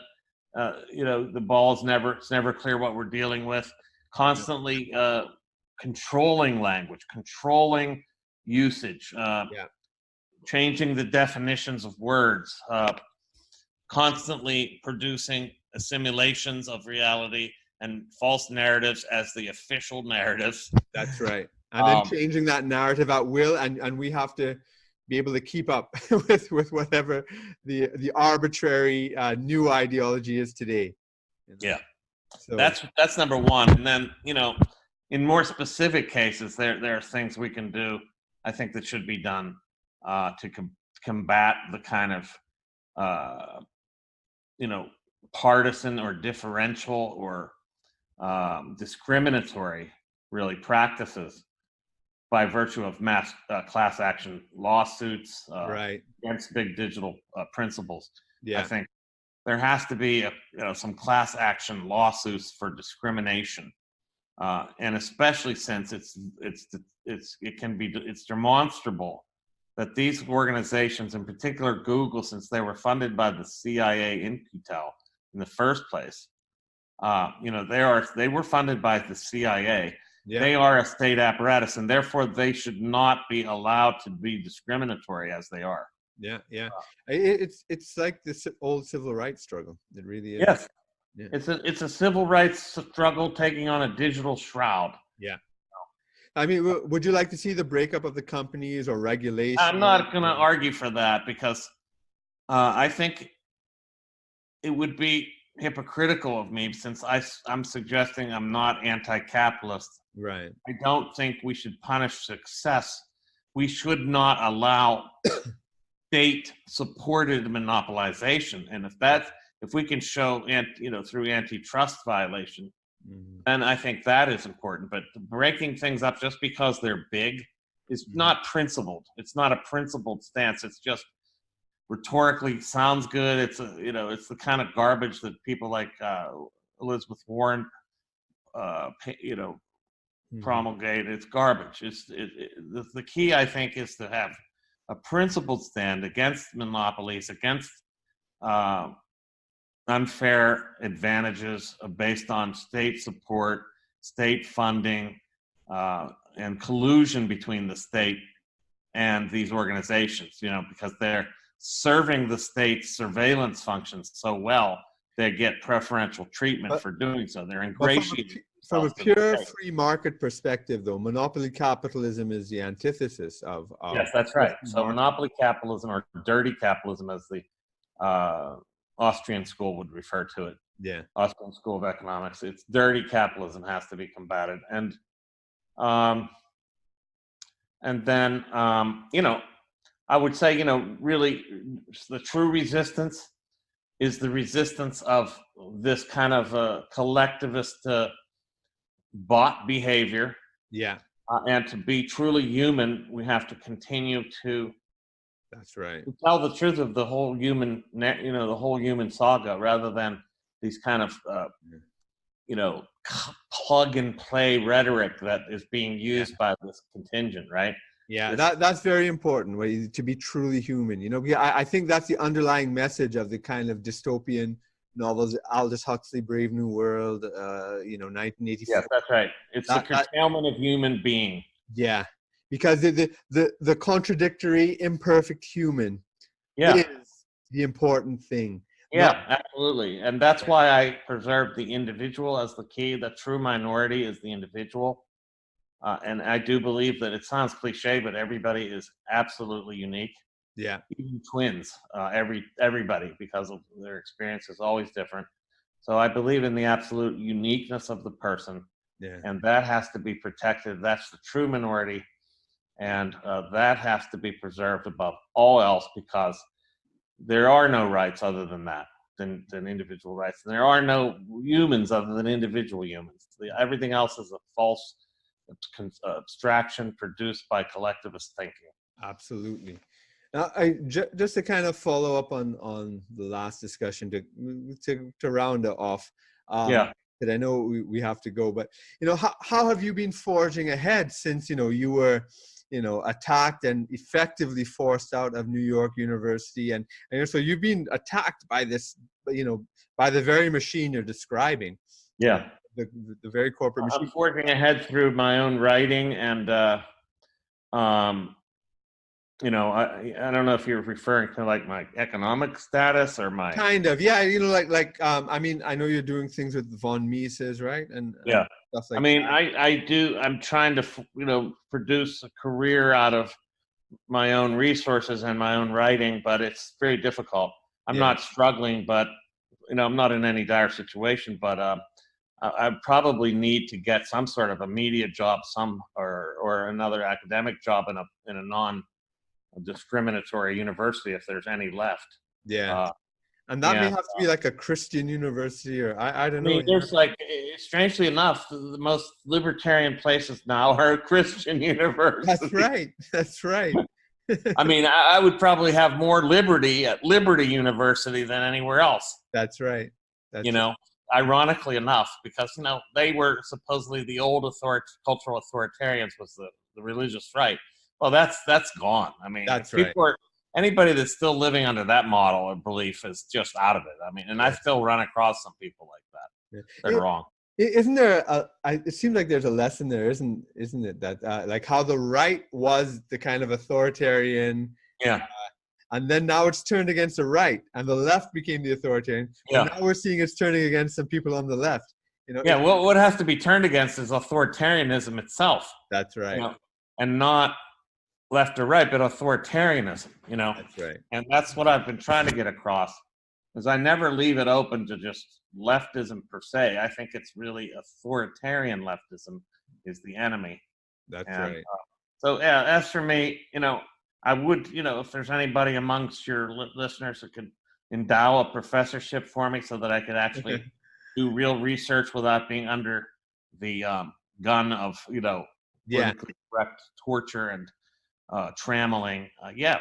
you know, the ball's it's never clear what we're dealing with. Constantly controlling language, controlling usage, changing the definitions of words. Constantly producing assimilations of reality and false narratives as the official narratives. That's right. And then changing that narrative at will, and we have to be able to keep up with whatever the arbitrary new ideology is today. You know? Yeah. So that's number one. And then, you know, in more specific cases, there are things we can do, I think, that should be done to combat the kind of you know, partisan or differential or discriminatory, really, practices by virtue of mass class action lawsuits against big digital principles. I think there has to be some class action lawsuits for discrimination, and especially since it's demonstrable that these organizations, in particular Google, since they were funded by the CIA Intel in the first place, you know, they were funded by the CIA. Yeah. They are a state apparatus, and therefore they should not be allowed to be discriminatory as they are. Yeah. It's like this old civil rights struggle. It really is. Yes. Yeah. It's a civil rights struggle taking on a digital shroud. Yeah. I mean, would you like to see the breakup of the companies or regulation? I'm not going to argue for that because I think it would be hypocritical of me since I'm suggesting I'm not anti-capitalist. Right. I don't think we should punish success. We should not allow state-supported monopolization. And if we can show, through antitrust violation, then I think that is important. But breaking things up just because they're big is not principled. It's not a principled stance. It's just rhetorically sounds good. It's it's the kind of garbage that people like Elizabeth Warren, promulgate. It's garbage. The key, I think, is to have a principled stand against monopolies, against unfair advantages based on state support, state funding, and collusion between the state and these organizations, because they're serving the state's surveillance functions so well, they get preferential treatment for doing so. They're ingratiating. From a pure free market perspective, though, monopoly capitalism is the antithesis of yes, that's right. So monopoly capitalism, or dirty capitalism, as the Austrian school would refer to it. Yeah. Austrian School of Economics. It's dirty capitalism has to be combated. And then, I would say, really the true resistance is the resistance of this kind of collectivist bot behavior. Yeah. And to be truly human, we have to continue to That's right. tell the truth of the whole human, the whole human saga, rather than these kind of, plug and play rhetoric that is being used by this contingent, right? Yeah, that's very important, to be truly human. I think that's the underlying message of the kind of dystopian novels, Aldous Huxley, Brave New World, 1984. Yes, that's right. It's the curtailment of human being. Yeah, because the contradictory, imperfect human is the important thing. Yeah, absolutely. And that's why I preserve the individual as the key. The true minority is the individual. And I do believe that it sounds cliche, but everybody is absolutely unique. Yeah. Even twins, everybody, because of their experience is always different. So I believe in the absolute uniqueness of the person. Yeah. And that has to be protected. That's the true minority. And that has to be preserved above all else, because there are no rights other than that, than individual rights. And there are no humans other than individual humans. Everything else is a false abstraction produced by collectivist thinking. Absolutely. Now, just to kind of follow up on the last discussion to round it off. That I know we have to go, but how have you been forging ahead since you were attacked and effectively forced out of New York University, and so you've been attacked by this, by the very machine you're describing. Yeah. The very corporate machine. I'm forging ahead through my own writing, and I don't know if you're referring to like my economic status or my kind of, yeah, I mean, I know you're doing things with von Mises, right? And stuff like that. I'm trying to produce a career out of my own resources and my own writing, but it's very difficult. I'm not struggling, but I'm not in any dire situation, but I probably need to get some sort of a media job, or another academic job in a non-discriminatory university, if there's any left. Yeah. And that may have to be like a Christian university, or I don't know. I mean, there's strangely enough, the most libertarian places now are Christian universities. That's right. I mean, I would probably have more liberty at Liberty University than anywhere else. That's right. Ironically enough, because they were supposedly the old cultural authoritarians, was the religious right. Well, that's gone. I mean, that's right. Anybody that's still living under that model or belief is just out of it. I mean, and I still run across some people like that. They're wrong. Isn't there? It seems like there's a lesson there, isn't it? That like how the right was the kind of authoritarian. Yeah. And then now it's turned against the right, and the left became the authoritarian. Yeah. And now we're seeing it's turning against some people on the left. Yeah, what has to be turned against is authoritarianism itself. That's right. And not left or right, but authoritarianism, That's right. And that's what I've been trying to get across, is I never leave it open to just leftism per se. I think it's really authoritarian leftism is the enemy. That's right. So yeah, as for me, I would, if there's anybody amongst your listeners that could endow a professorship for me so that I could actually do real research without being under the gun of, politically correct torture and trammeling,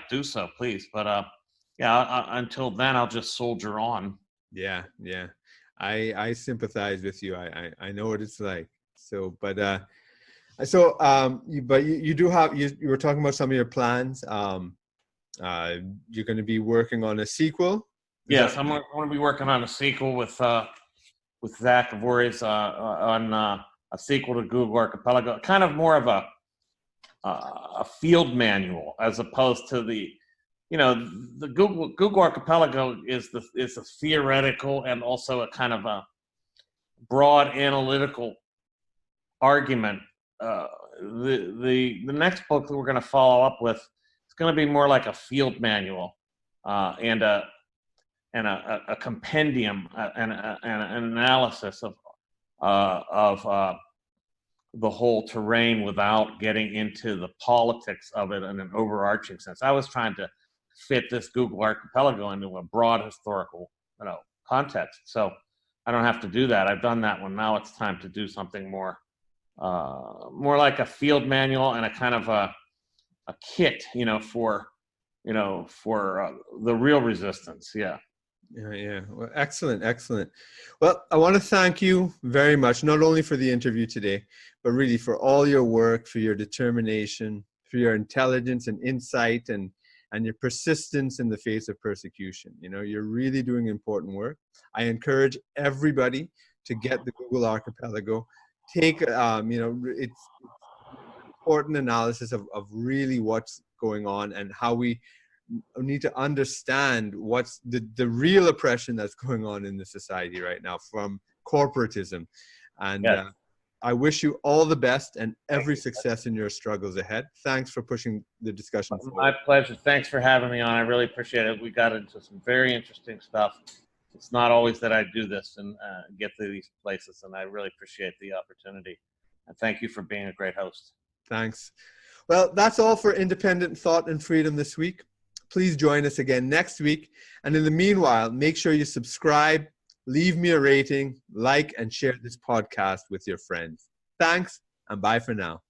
do so, please. But until then, I'll just soldier on. Yeah. I sympathize with you. I know what it's like. So, but you do have, you were talking about some of your plans. You're going to be working on a sequel. Yes, I'm going to be working on a sequel with Zach Voorhees on a sequel to Google Archipelago, kind of more of a field manual as opposed to the Google Archipelago is a theoretical and also a kind of a broad analytical argument. The next book that we're going to follow up with is going to be more like a field manual and a compendium and an analysis of the whole terrain without getting into the politics of it in an overarching sense. I was trying to fit this Google Archipelago into a broad historical, context. So I don't have to do that. I've done that one. Now it's time to do something more like a field manual and a kind of a kit, for the real resistance. Yeah. Yeah. Well, excellent. Well, I want to thank you very much, not only for the interview today, but really for all your work, for your determination, for your intelligence and insight, and your persistence in the face of persecution. You're really doing important work. I encourage everybody to get the Google Archipelago. Take, it's important analysis of really what's going on and how we need to understand what's the real oppression that's going on in the society right now from corporatism. And I wish you all the best and every success in your struggles ahead. Thanks for pushing the discussion forward. My pleasure. Thanks for having me on. I really appreciate it. We got into some very interesting stuff. It's not always that I do this and get to these places, and I really appreciate the opportunity. And thank you for being a great host. Thanks. Well, that's all for Independent Thought and Freedom this week. Please join us again next week. And in the meanwhile, make sure you subscribe, leave me a rating, like, and share this podcast with your friends. Thanks, and bye for now.